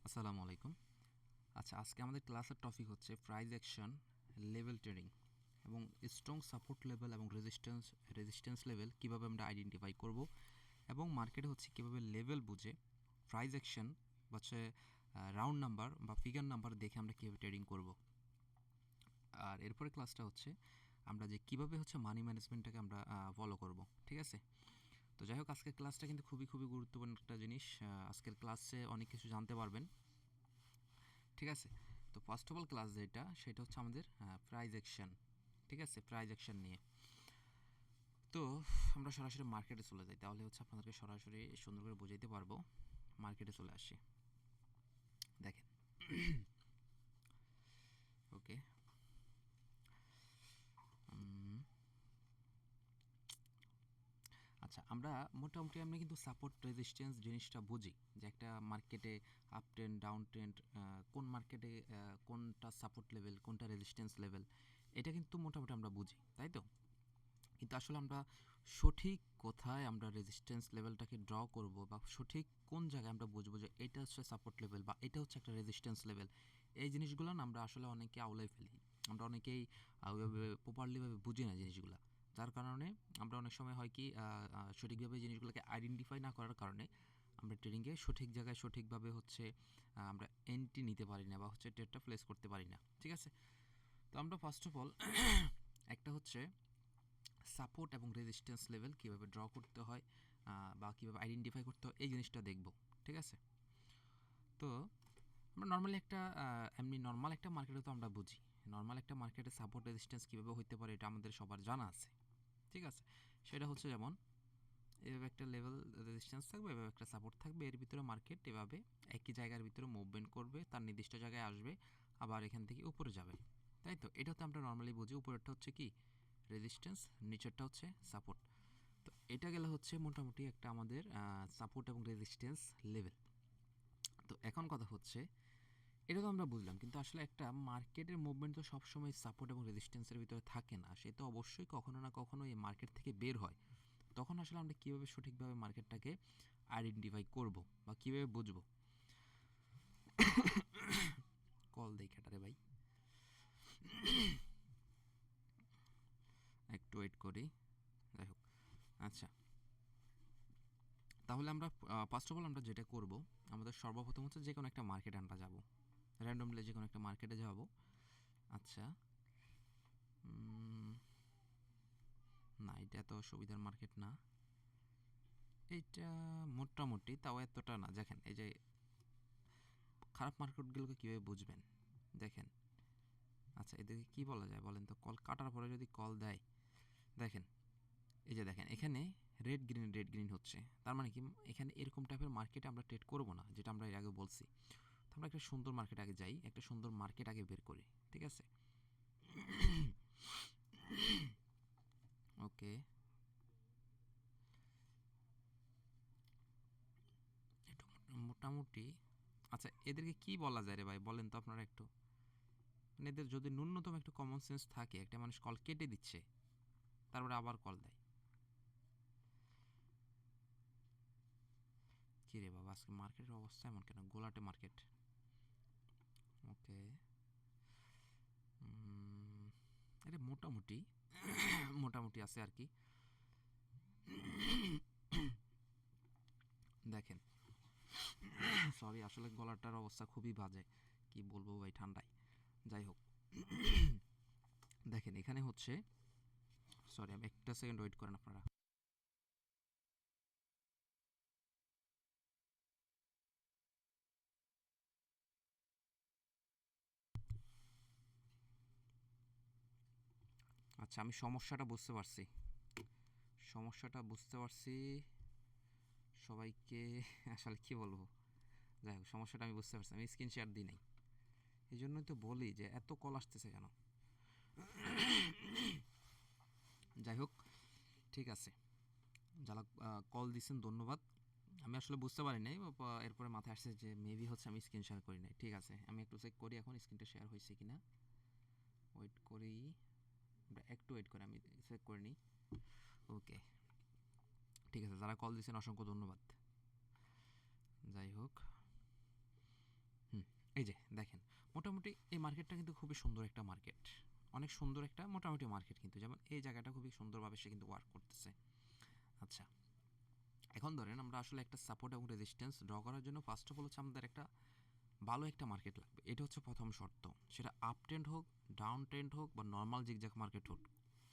আসসালামু আলাইকুম। আচ্ছা, আজকে আমাদের ক্লাসের টপিক হচ্ছে প্রাইস অ্যাকশন, লেভেল ট্রেডিং এবং স্ট্রং সাপোর্ট লেভেল এবং রেজিস্ট্যান্স লেভেল কীভাবে আমরা আইডেন্টিফাই করব এবং মার্কেটে হচ্ছে কীভাবে লেভেল বুঝে প্রাইস অ্যাকশন বা হচ্ছে রাউন্ড নাম্বার বা ফিগার নাম্বার দেখে আমরা কীভাবে ট্রেডিং করব। আর এরপরে ক্লাসটা হচ্ছে আমরা যে কীভাবে হচ্ছে মানি ম্যানেজমেন্টটাকে আমরা ফলো করব। ঠিক আছে? তো যাই হোক, আজকের ক্লাসটা কিন্তু খুবই খুবই গুরুত্বপূর্ণ একটা জিনিস। আজকের ক্লাসে অনেক কিছু জানতে পারবেন। ঠিক আছে? তো ফার্স্ট অফ অল ক্লাস যেটা সেটা হচ্ছে আমাদের প্রাইজ অ্যাকশন। ঠিক আছে? প্রাইজ অ্যাকশন নিয়ে। তো আমরা সরাসরি মার্কেটে চলে যাই, তাহলে হচ্ছে আপনাদেরকে সরাসরি সুন্দর করে বোঝাইতে পারবো। মার্কেটে চলে আসি, দেখেন। ওকে, আচ্ছা, আমরা মোটামুটি আমরা কিন্তু সাপোর্ট রেজিস্ট্যান্স জিনিসটা বুঝি যে একটা মার্কেটে আপ ট্রেন্ড ডাউন ট্রেন্ড, কোন মার্কেটে কোনটা সাপোর্ট লেভেল কোনটা রেজিস্ট্যান্স লেভেল, এটা কিন্তু মোটামুটি আমরা বুঝি, তাই তো? কিন্তু আসলে আমরা সঠিক কোথায় আমরা রেজিস্ট্যান্স লেভেলটাকে ড্র করব বা সঠিক কোন জায়গায় আমরা বুঝবো যে এটা হচ্ছে সাপোর্ট লেভেল বা এটা হচ্ছে একটা রেজিস্ট্যান্স লেভেল, এই জিনিসগুলো না আমরা আসলে অনেকে আউলাই ফেলি। আমরা অনেকেই ওইভাবে প্রপারলিভাবে বুঝি না জিনিসগুলো। যার কারণে আমরা অনেক সময় হয় কি সঠিকভাবে জিনিসগুলোকে আইডেন্টিফাই না করার কারণে আমরা ট্রেডিংয়ে সঠিক জায়গায় সঠিকভাবে হচ্ছে আমরা এন্ট্রি নিতে পারি না বা হচ্ছে ট্রেডটা প্লেস করতে পারি না। ঠিক আছে? তো আমরা ফার্স্ট অফ অল একটা হচ্ছে সাপোর্ট এবং রেজিস্ট্যান্স লেভেল কীভাবে ড্র করতে হয় বা কীভাবে আইডেন্টিফাই করতে হয় এই জিনিসটা দেখব। ঠিক আছে? তো আমরা নর্মালি একটা এমনি নর্মাল একটা মার্কেটে তো আমরা বুঝি, নর্মাল একটা মার্কেটে সাপোর্ট রেজিস্ট্যান্স কীভাবে হইতে পারে এটা আমাদের সবার জানা আছে। ঠিক আছে? সেটা হচ্ছে যেমন এভাবে একটা লেভেল রেজিস্ট্যান্স থাকবে, এভাবে একটা সাপোর্ট থাকবে, এর ভিতরে মার্কেট এভাবে একই জায়গার ভিতরে মুভমেন্ট করবে, তার নির্দিষ্ট জায়গায় আসবে, আবার এখান থেকে উপরে যাবে। তাই তো? এটা তো আমরা নর্মালি বুঝি। উপরেরটা হচ্ছে কি রেজিস্ট্যান্স, নিচেরটা হচ্ছে সাপোর্ট। তো এটা গেলে হচ্ছে মোটামুটি একটা আমাদের সাপোর্ট এবং রেজিস্ট্যান্স লেভেল। তো এখন কথা হচ্ছে এটা তো আমরা বুঝলাম, কিন্তু আসলে একটা মার্কেটের মুভমেন্ট তো সবসময় সাপোর্ট এবং রেজিস্ট্যান্সের ভিতরে থাকে না, সে তো অবশ্যই কখনো না কখনো এই মার্কেট থেকে বের হয়। তখন আসলে আমরা কীভাবে সঠিকভাবে মার্কেটটাকে আইডেন্টিফাই করব বা কীভাবে বুঝবো? কল দেই ক্যাটারে ভাই, একটু ওয়েট করি। যাই হোক, আচ্ছা, তাহলে আমরা ফার্স্ট অফ অল আমরা যেটা করব, আমাদের সর্বপ্রথম হচ্ছে যে কোনো একটা মার্কেটে আমরা যাব, র্যান্ডমলি যে কোনো একটা মার্কেটে যাব। আচ্ছা, না এটা এত সুবিধার মার্কেট না, এইটা মোটামুটি, তাও এতটা না। দেখেন, এই যে খারাপ মার্কেটগুলোকে কীভাবে বুঝবেন দেখেন। আচ্ছা, এদেরকে কী বলা যায় বলেন তো? কল কাটার পরে যদি কল দেয়, দেখেন, এই যে দেখেন এখানে রেড গ্রিন হচ্ছে, তার মানে কি এখানে এরকম টাইপের মার্কেটে আমরা ট্রেড করব না, যেটা আমরা এর আগে বলছি। তো আমরা একটা সুন্দর মার্কেট আগে যাই, একটা সুন্দর মার্কেট আগে বের করি। ঠিক আছে? ওকে, একটু মোটামুটি। আচ্ছা, এদেরকে কি বলা যায় রে ভাই বলেন তো আপনারা একটু? মানে এদের যদি ন্যূনতম একটু কমন সেন্স থাকে, একটা মানুষ কল কেটে দিচ্ছে তারপরে আবার কল দেয়, কী রে বাবা আজকে মার্কেটের অবস্থা এমন কেন? গোলাটে মার্কেট। ওকে, এটা মোটামুটি মোটামুটি আছে আর কি। দেখেন, সরি আসলে গলাটার অবস্থা খুবই বাজে, কি বলবো ভাই ঠান্ডায়। যাই হোক, দেখেন এখানে হচ্ছে, সরি আমি একটা সেকেন্ড ওয়েট করেন আপনারা। আচ্ছা, আমি সমস্যাটা বুঝতে পারছি, সমস্যাটা বুঝতে পারছি সবাইকে আসলে কি বলবো। যাই হোক, সমস্যাটা আমি বুঝতে পারছি, আমি স্ক্রিন শেয়ার দিই নাই, এই জন্যই তো বলি যে এত কল আসতেছে কেন। যাই হোক, ঠিক আছে, যারা কল দিচ্ছেন ধন্যবাদ। আমি আসলে বুঝতে পারি নাই, এরপরে মাথায় আসছে যে মেবি হচ্ছে আমি স্ক্রিন শেয়ার করি নাই। ঠিক আছে, আমি একটু চেক করি এখন স্ক্রিনটা শেয়ার হয়েছে কিনা। ওয়েট করি, একটু ওয়েট করে আমি চেক করে নিই। ওকে, ঠিক আছে, যারা কল দিচ্ছেন অসংখ্য ধন্যবাদ। যাই হোক, মোটামুটি এই মার্কেটটা কিন্তু খুবই সুন্দর একটা মার্কেট, অনেক সুন্দর একটা মোটামুটি মার্কেট কিন্তু, যেমন এই জায়গাটা খুবই সুন্দরভাবে সে কিন্তু ওয়ার্ক করতেছে। আচ্ছা, এখন ধরেন আমরা আসলে একটা সাপোর্ট এবং রেজিস্ট্যান্স ড্র করার জন্য ফার্স্ট অফ অল হচ্ছে আমাদের একটা ভালো একটা মার্কেট লাগবে, এটা হচ্ছে প্রথম শর্ত। সেটা আপ ট্রেন্ড হোক, ডাউন ট্রেন্ড হোক, বা নর্মাল জিগজ্যাগ মার্কেট হোক,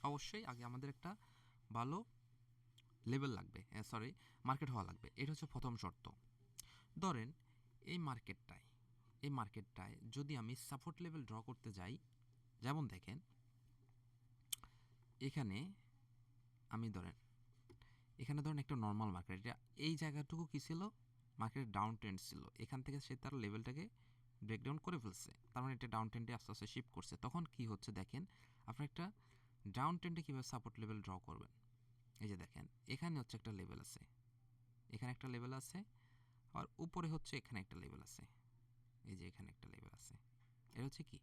অবশ্যই আগে আমাদের একটা ভালো লেভেল লাগবে, সরি মার্কেট হওয়া লাগবে, এটা হচ্ছে প্রথম শর্ত। ধরেন এই মার্কেটটায় যদি আমি সাপোর্ট লেভেল ড্র করতে যাই, যেমন দেখেন এখানে আমি ধরেন একটা নর্মাল মার্কেট, এটা এই জায়গাটুকু কী ছিল, মার্কেটের ডাউন ট্রেন্ড ছিল, এখান থেকে সে তার লেভেলটাকে ব্রেকডাউন করে ফেলছে, তার মানে এটা ডাউন ট্রেন্ডে আস্তে আস্তে শিফট করছে। তখন কি হচ্ছে দেখেন, আপনি একটা ডাউন ট্রেন্ডে কীভাবে সাপোর্ট লেভেল ড্র করবেন। এই যে দেখেন এখানে হচ্ছে একটা লেভেল আছে, এখানে একটা লেভেল আছে, আর উপরে হচ্ছে এখানে একটা লেভেল আছে, এই যে এখানে একটা লেভেল আছে। এটা হচ্ছে কি,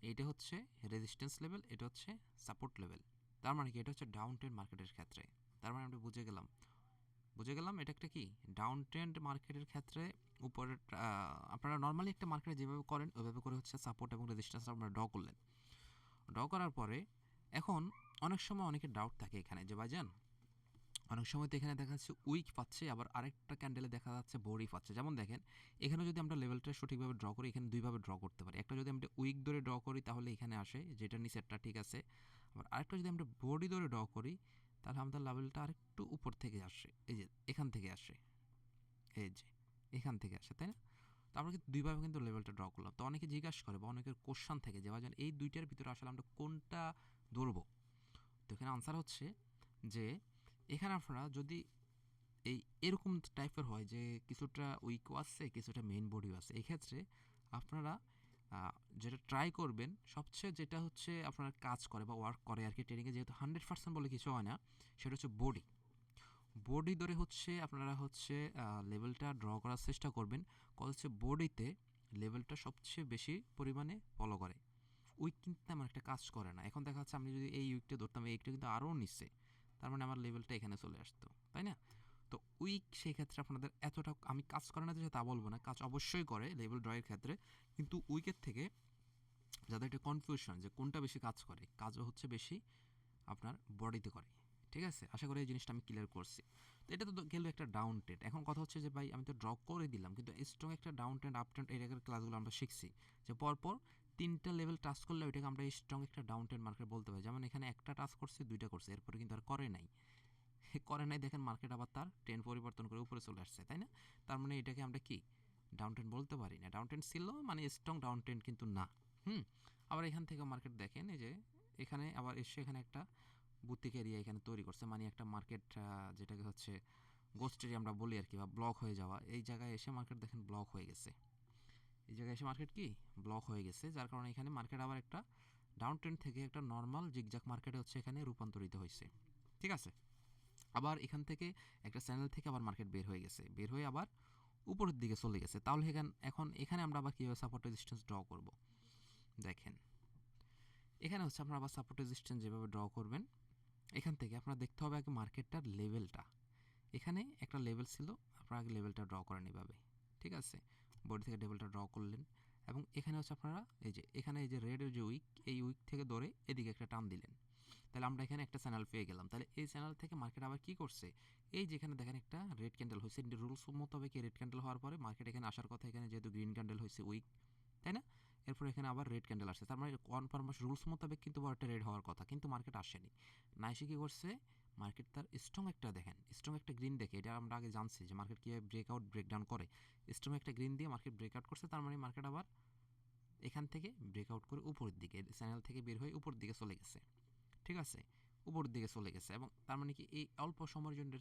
এইটা হচ্ছে রেজিস্ট্যান্স লেভেল, এটা হচ্ছে সাপোর্ট লেভেল। তার মানে কি, এটা হচ্ছে ডাউন ট্রেন্ড মার্কেটের ক্ষেত্রে। তার মানে আমরা বুঝে গেলাম এটা একটা কি ডাউন ট্রেন্ড মার্কেটের ক্ষেত্রে উপরে আপনারা নর্মালি একটা মার্কেটে যেভাবে করেন ওইভাবে করে হচ্ছে সাপোর্ট এবং রেজিস্ট্যান্স আপনারা ড্র করলেন। ড্র করার পরে এখন অনেক সময় অনেকের ডাউট থাকে এখানে যে ভাইজান, অনেক সময় তো এখানে দেখা যাচ্ছে উইক পাচ্ছে, আবার আরেকটা ক্যান্ডেলে দেখা যাচ্ছে বড়ি পাচ্ছে। যেমন দেখেন এখানে যদি আমরা লেভেলটা সঠিকভাবে ড্র করি, এখানে দুইভাবে ড্র করতে পারি। একটা যদি আমরা উইক ধরে ড্র করি তাহলে এখানে আসে, যেটা নিচেরটা ঠিক আছে। আবার আরেকটা যদি আমরা বডি ধরে ড্র করি তাহলে আমাদের লেভেলটা আরেকটু উপর থেকে আসে, এই যে এখান থেকে আসে, এই যে এখান থেকে আসে, তাই না? তো আমরা কিন্তু দুইভাবে কিন্তু লেভেলটা ড্র করলাম। তো অনেকে জিজ্ঞাসা করে বা অনেকের কোশ্চান থেকে যে ভাইজান এই দুইটার ভিতরে আসলে আমরা কোনটা ধরবো। তো এখানে আনসার হচ্ছে যে এখানে আপনারা যদি এরকম টাইপের হয় যে কিছুটা উইকও আছে, কিছুটা মেইন বডিও আছে, এই ক্ষেত্রে আপনারা যেটা ট্রাই করবেন সবচেয়ে, যেটা হচ্ছে আপনার কাজ করে বা ওয়ার্ক করে আর কি ট্রেডিংয়ে, যেহেতু 100% বলে কিছু হয় না, সেটা হচ্ছে বডি ধরে হচ্ছে আপনারা হচ্ছে লেভেলটা ড্র করার চেষ্টা করবেন। হচ্ছে বডিতে লেভেলটা সবচেয়ে বেশি পরিমাণে ফলো করে, উইক কিন্তু তেমন একটা কাজ করে না। এখন দেখা যাচ্ছে আমি যদি এই উইকটা ধরতাম, এই উইকটা কিন্তু আরও নিচ্ছে, তার মানে আমার লেভেলটা এখানে চলে আসতো, তাই না? তো উইক সেই ক্ষেত্রে আপনাদের এতটা আমি কাজ করে না যে তা বলবো না, কাজ অবশ্যই করে লেভেল ড্রয়ের ক্ষেত্রে, কিন্তু উইকের থেকে যাদের একটা কনফিউশন যে কোনটা বেশি কাজ করে, কাজও হচ্ছে বেশি আপনার বডিতে করে। ঠিক আছে, আশা করি এই জিনিসটা আমি ক্লিয়ার করছি। তো এটা তো গেল একটা ডাউন ট্রেন্ড। এখন কথা হচ্ছে যে ভাই আমি তো ড্র করে দিলাম, কিন্তু স্ট্রং একটা ডাউন ট্রেন্ড আপ ট্রেন্ড এই জায়গার ক্লাসগুলো আমরা শিখছি যে পরপর তিনটা লেভেল টাচ করলে ওইটাকে আমরা স্ট্রং একটা ডাউন ট্রেন্ড মার্কেট বলতে পারি। যেমন এখানে একটা টাচ করছে, দুইটা করছে, এরপরে কিন্তু আর করে নাই দেখেন মার্কেট আবার তার ট্রেন্ড পরিবর্তন করে উপরে চলে আসছে, তাই না? তার মানে এটাকে আমরা কি ডাউন ট্রেন্ড বলতে পারি না। ডাউন ট্রেন্ড ছিল মানে স্ট্রং ডাউন ট্রেন্ড কিন্তু না। আবার এখান থেকে মার্কেট দেখেন এই যে এখানে আবার এসে এখানে একটা বুতিক এরিয়া এখানে তৈরি করছে, মানে একটা মার্কেট যেটাকে হচ্ছে গোস্ট এরিয়া আমরা বলি আর কি, বা ব্লক হয়ে যাওয়া। এই জায়গায় এসে মার্কেট দেখেন ব্লক হয়ে গেছে, এই জায়গায় এসে মার্কেট কি ব্লক হয়ে গেছে, যার কারণে এখানে মার্কেট আবার একটা ডাউন ট্রেন্ড থেকে একটা নর্মাল জিগজ্যাগ মার্কেটে হচ্ছে এখানে রূপান্তরিত হয়েছে। ঠিক আছে, আবার এখান থেকে একটা চ্যানেল থেকে আবার মার্কেট বের হয়ে গেছে, বের হয়ে আবার উপরের দিকে চলে গেছে। তাহলে এখন এখানে আমরা আবার কীভাবে সাপোর্ট রেজিস্ট্যান্স ড্র করব দেখেন। এখানে হচ্ছে আপনারা আবার সাপোর্ট রেজিস্ট্যান্স যেভাবে ড্র করবেন, এখান থেকে আপনারা দেখতে হবে আগে মার্কেটটার লেভেলটা। এখানে একটা লেভেল ছিল, আপনারা আগে লেভেলটা ড্র করেন এভাবে। ঠিক আছে, বডি থেকে লেভেলটা ড্র করলেন, এবং এখানে হচ্ছে আপনারা এখানে এই যে রেডের যে উইক, এই উইক থেকে ধরে এদিকে একটা টান দিলেন, তাহলে আমরা এখানে একটা চ্যানেল পেয়ে গেলাম। তাহলে এই চ্যানেল থেকে মার্কেট আবার কী করছে, এই যেখানে দেখেন একটা রেড ক্যান্ডেল হয়েছে, রুলস মোতাবেক এই রেড ক্যান্ডেল হওয়ার পরে মার্কেট এখানে আসার কথা, এখানে যেহেতু গ্রিন ক্যান্ডেল হয়েছে উইক, তাই না? এরপর এখানে আবার রেড ক্যান্ডেল আসছে, তার মানে কনফার্ম রুলস মোতাবেক কিন্তু একটা রেড হওয়ার কথা, কিন্তু মার্কেট আসেনি। না এসে কী করছে, মার্কেট তার স্ট্রং একটা দেখেন, স্ট্রং একটা গ্রিন দেখে, এটা আমরা আগে জানছি যে মার্কেট কীভাবে ব্রেকআউট ব্রেকডাউন করে। স্ট্রং একটা গ্রিন দিয়ে মার্কেট ব্রেকআউট করছে, তার মানে মার্কেট আবার এখান থেকে ব্রেকআউট করে উপরের দিকে চ্যানেল থেকে বের হয়ে উপর দিকে চলে গেছে। ঠিক আছে, উপর দিকে চলে গেছে, এবং তার মানে কি এই অল্প সময়ের জন্য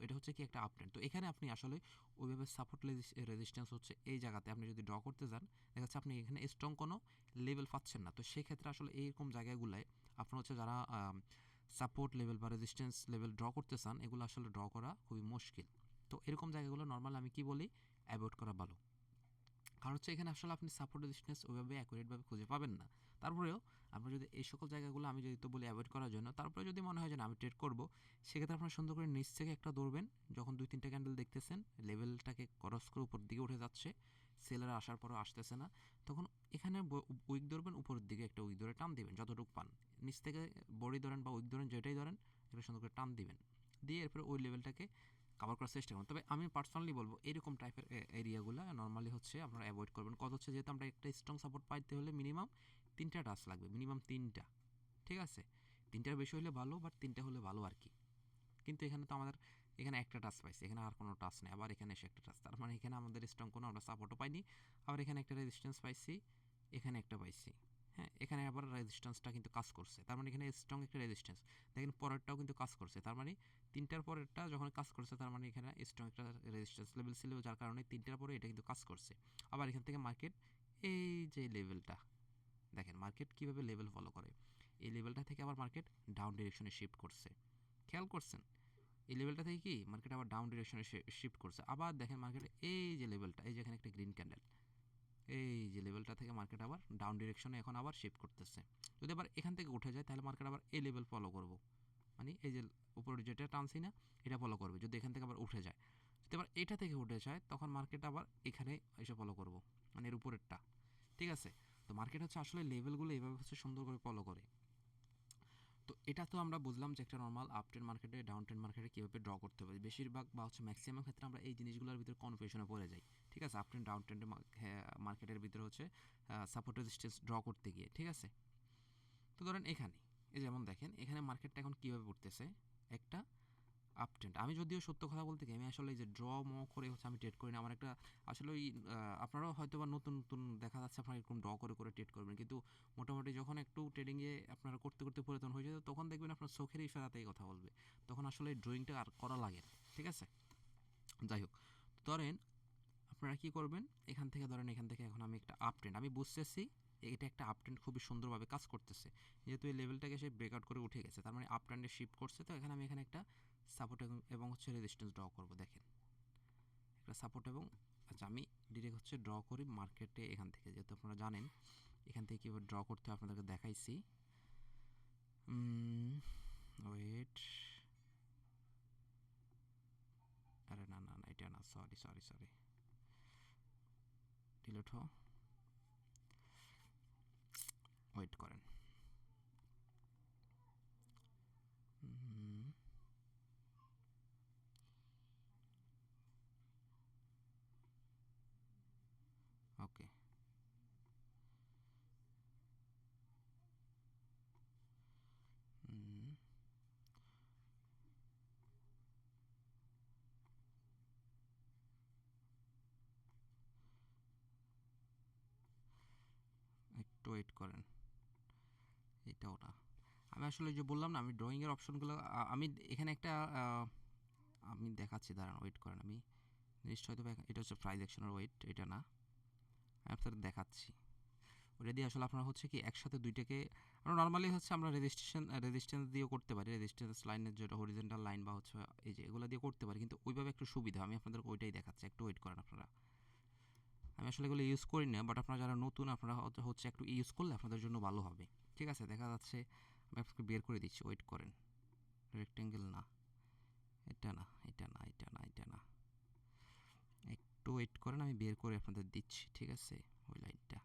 এটা হচ্ছে কি একটা আপট্রেন্ড। তো এখানে আপনি আসলে ওইভাবে সাপোর্ট রেজিস্ট্যান্স হচ্ছে এই জায়গাতে আপনি যদি ড্র করতে যান, দেখা যাচ্ছে আপনি এখানে স্ট্রং কোনো লেভেল পাচ্ছেন না। তো সেক্ষেত্রে আসলে এইরকম জায়গাগুলোয় আপনার হচ্ছে যারা সাপোর্ট লেভেল বা রেজিস্ট্যান্স লেভেল ড্র করতে চান, এগুলো আসলে ড্র করা খুবই মুশকিল। তো এরকম জায়গাগুলো নর্মাল আমি কি বলি, অ্যাভয়েড করা ভালো। কারণ হচ্ছে এখানে আসলে আপনি সাপোর্ট রেজিস্ট্যান্স ওইভাবে অ্যাকুরেটভাবে খুঁজে পাবেন না। তারপরেও আমরা যদি এই সকল জায়গাগুলো আমি যদি তো বলি অ্যাভয়েড করার জন্য, তারপরে যদি মনে হয় যে আমি ট্রেড করবো, সেক্ষেত্রে আপনারা সুন্দর করে নিচ থেকে একটা ধরবেন, যখন 2-3টা ক্যান্ডেল দেখতেছেন লেভেলটাকে ক্রস করে উপর দিকে উঠে যাচ্ছে, সেলার আসার পরও আসতেছে না, তখন এখানে উইক ধরবেন, উপরের দিকে একটা উইক ধরে টান দিবেন যতটুকু পান, নিচ থেকে বডি ধরেন বা উইক ধরেন যেটাই ধরেন এটা সুন্দর করে টান দিবেন, দিয়ে এরপরে ওই লেভেলটাকে কভার করার চেষ্টা করুন। তবে আমি পার্সোনালি বলবো এরকম টাইপের এরিয়াগুলো নর্মালি হচ্ছে আপনারা অ্যাভয়েড করবেন। কত হচ্ছে, যেহেতু আমরা একটা স্ট্রং সাপোর্ট পাইতে হলে মিনিমাম 3টা টাচ লাগবে, মিনিমাম 3টা, ঠিক আছে? 3টার বেশি হলে ভালো, বাট 3টা হলে ভালো আর কি। কিন্তু এখানে তো আমাদের এখানে একটা টাচ পাইছি, এখানে আর কোনো টাচ নেই, আবার এখানে এসে একটা টাচ, তার মানে এখানে আমাদের স্ট্রং কোনো আমরা সাপোর্টও পাইনি। আবার এখানে একটা রেজিস্ট্যান্স পাইছি, এখানে একটা পাইছি, হ্যাঁ, এখানে আবার রেজিস্ট্যান্সটা কিন্তু কাজ করছে, তার মানে এখানে স্ট্রং একটা রেজিস্ট্যান্স। দেখেন পরেরটাও কিন্তু কাজ করছে, তার মানে 3টার পরেরটা যখন কাজ করছে তার মানে এখানে স্ট্রং একটা রেজিস্ট্যান্স লেভেল ছিল, যার কারণে 3টার পরে এটা কিন্তু কাজ করছে। আবার এখান থেকে মার্কেট এই যে লেভেলটা দেখেন, মার্কেট কীভাবে লেভেল ফলো করে, এই লেভেলটা থেকে আবার মার্কেট ডাউন ডিরেকশনে শিফট করছে, খেয়াল করছেন? এই লেভেলটা থেকে কি মার্কেট আবার ডাউন ডিরেকশনে শিফট করছে। আবার দেখেন মার্কেট এই যে লেভেলটা, এই যে এখানে একটা গ্রিন ক্যান্ডেল, এই যে লেভেলটা থেকে মার্কেট আবার ডাউন ডিরেকশনে এখন আবার শিফট করতেছে। যদি আবার এখান থেকে উঠে যায় তাহলে মার্কেট আবার এই লেভেল ফলো করব, মানে এই যে উপরে যেটা টানছি না এটা ফলো করবে। যদি এখান থেকে আবার উঠে যায়, যদি আবার এটা থেকে উঠে যায় তখন মার্কেট আবার এখানে এসে ফলো করব, মানে এর উপরেরটা, ঠিক আছে? তো মার্কেট হচ্ছে আসলে লেভেলগুলো এইভাবে হচ্ছে সুন্দর করে ফলো করে। তো এটা তো আমরা বুঝলাম যে একটা নর্মাল আপ ট্রেন্ড মার্কেটে ডাউন ট্রেন্ড মার্কেটে কীভাবে ড্র করতে হবে। বেশিরভাগ বা হচ্ছে ম্যাক্সিমাম ক্ষেত্রে আমরা এই জিনিসগুলোর ভিতরে কনফিউশনে পড়ে যাই, ঠিক আছে? আপ ট্রেন্ড ডাউন ট্রেন্ডে মার্কেটের ভিতরে হচ্ছে সাপোর্ট রেজিস্ট্যান্স ড্র করতে গিয়ে, ঠিক আছে? তো ধরেন এখানে এই যেমন দেখেন এখানে মার্কেটটা এখন কীভাবে পড়তেছে, একটা আপ ট্রেন্ড। আমি যদিও সত্য কথা বলতে কি আমি আসলে এই যে ড্র করে হচ্ছে আমি ট্রেড করি না। আমার একটা আসলে ওই আপনারাও হয়তো বা নতুন নতুন দেখা যাচ্ছে আপনারা এরকম ড্র করে ট্রেড করবেন, কিন্তু মোটামুটি যখন একটু ট্রেডিংয়ে আপনারা করতে পুরাতন হয়ে যাবে তখন দেখবেন আপনার চোখের ইশারাতেই কথা বলবে, তখন আসলে ড্রয়িংটা আর করা লাগে না, ঠিক আছে? যাই হোক, ধরেন আপনারা কি করবেন, এখান থেকে ধরেন এখান থেকে এখন আমি একটা আপ ট্রেন্ড আমি বুঝতেছি এটা একটা আপ ট্রেন্ড খুবই সুন্দরভাবে কাজ করতেছে, যেহেতু এই লেভেলটাকে সে ব্রেকআউট করে উঠে গেছে, তার মানে আপ ট্রেন্ডে শিফট করছে। তো এখানে আমি এখানে একটা সাপোর্ট এবং হচ্ছে রেজিস্ট্যান্স ড্র করব। দেখেন একটা সাপোর্ট এবং আচ্ছা আমি ডিরেক্ট হচ্ছে ড্র করি মার্কেটে এখান থেকে, যেহেতু আপনারা জানেন এখান থেকে কীভাবে ড্র করতে হয় আপনাদেরকে দেখাইছি। ওয়েট, আরে না না না এটা না, সরি সরি সরি, ডিলিট হো, ওয়েট করেন। ওকে, একটু ওয়েট করেন, এটাও না। আমি আসলে যে বললাম না আমি ড্রয়িংয়ের অপশনগুলো আমি এখানে একটা আমি দেখাচ্ছি, দাঁড়ান ওয়েট করেন, আমি জিনিসটা হয়তো এটা হচ্ছে প্রাইস অ্যাকশনের ওয়েট, এটা না, আমি আপনাদের দেখাচ্ছি। ওটা দিয়ে আসলে আপনারা হচ্ছে কি একসাথে দুইটাকে আমরা নর্মালি হচ্ছে আমরা রেজিস্ট্যান্স দিয়েও করতে পারি, রেজিস্ট্যান্স লাইনের যেটা হরিজেন্টাল লাইন বা হচ্ছে এই যে এগুলো দিয়ে করতে পারি, কিন্তু ওইভাবে একটু সুবিধা, আমি আপনাদেরকে ওইটাই দেখাচ্ছি, একটু ওয়েট করেন আপনারা। আমি আসলে এগুলো ইউজ করি না, বাট আপনারা যারা নতুন আপনারা হচ্ছে একটু ইউজ করলে আপনাদের জন্য ভালো হবে, ঠিক আছে? দেখা যাচ্ছে আমি আপনাকে বের করে দিচ্ছি, ওয়েট করেন। রেক্টেঙ্গেল না, এটা না, এটা না, এটা না, এটা না, একটু ওয়েট করেন, আমি বের করে আপনাদের দিচ্ছি, ঠিক আছে? ওই লাইনটা,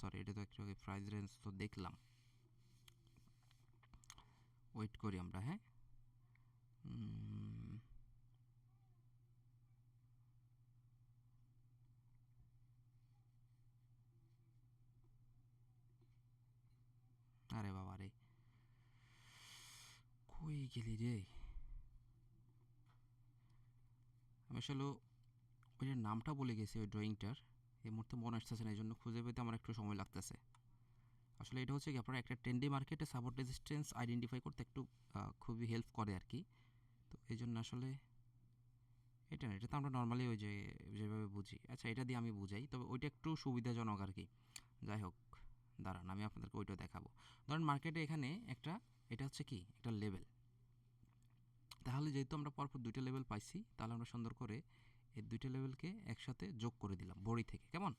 সরি এটা তো একটু প্রাইস রেঞ্জ তো দেখলাম, ওয়েট করি আমরা, হ্যাঁ। আরে বাবা রে, কই গেলি রে? আমি আসলে ওইটার নামটা বলে গেছি ওই ড্রয়িংটার, এই মুহূর্তে মনে আসতেছে না, এই জন্য খুঁজে পেতে আমার একটু সময় লাগতেছে। আসলে এটা হচ্ছে কি আপনারা একটা ট্রেন্ডি মার্কেটে সাপোর্ট রেজিস্ট্যান্স আইডেন্টিফাই করতে একটু খুবই হেল্প করে আর কি। তো এই জন্য আসলে এটা না, এটা তো আমরা নর্মালি ওই যে যেভাবে বুঝি, আচ্ছা এটা দিয়ে আমি বুঝাই, তবে ওইটা একটু সুবিধাজনক আর কি। যাই হোক, দাঁড়ান আমি আপনাদেরকে ওইটা দেখাবো। ধরেন মার্কেটে এখানে একটা, এটা হচ্ছে কি একটা লেভেল, তাহলে যেহেতু আমরা পরপর দুইটা লেভেল পাইছি তাহলে আমরা সুন্দর করে এই দুইটা লেভেলকে একসাথে যোগ করে দিলাম বড়ি থেকে, কেমন?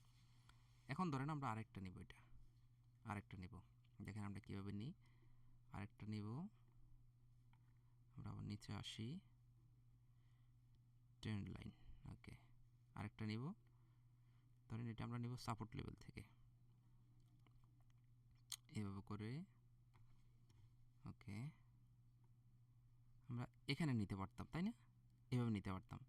এখন ধরেন আমরা আরেকটা নিব, এটা আরেকটা নিব, দেখেন আমরা কীভাবে নিই, আরেকটা নিব, আমরা আবার নিচে আসি, ট্রেন্ড লাইন, আরেকটা নিব, ধরেন এটা আমরা নিব সাপোর্ট লেভেল থেকে, এভাবে করে। ওকে, আমরা এখানে নিতে পারতাম, তাই না? এভাবে নিতে পারতাম,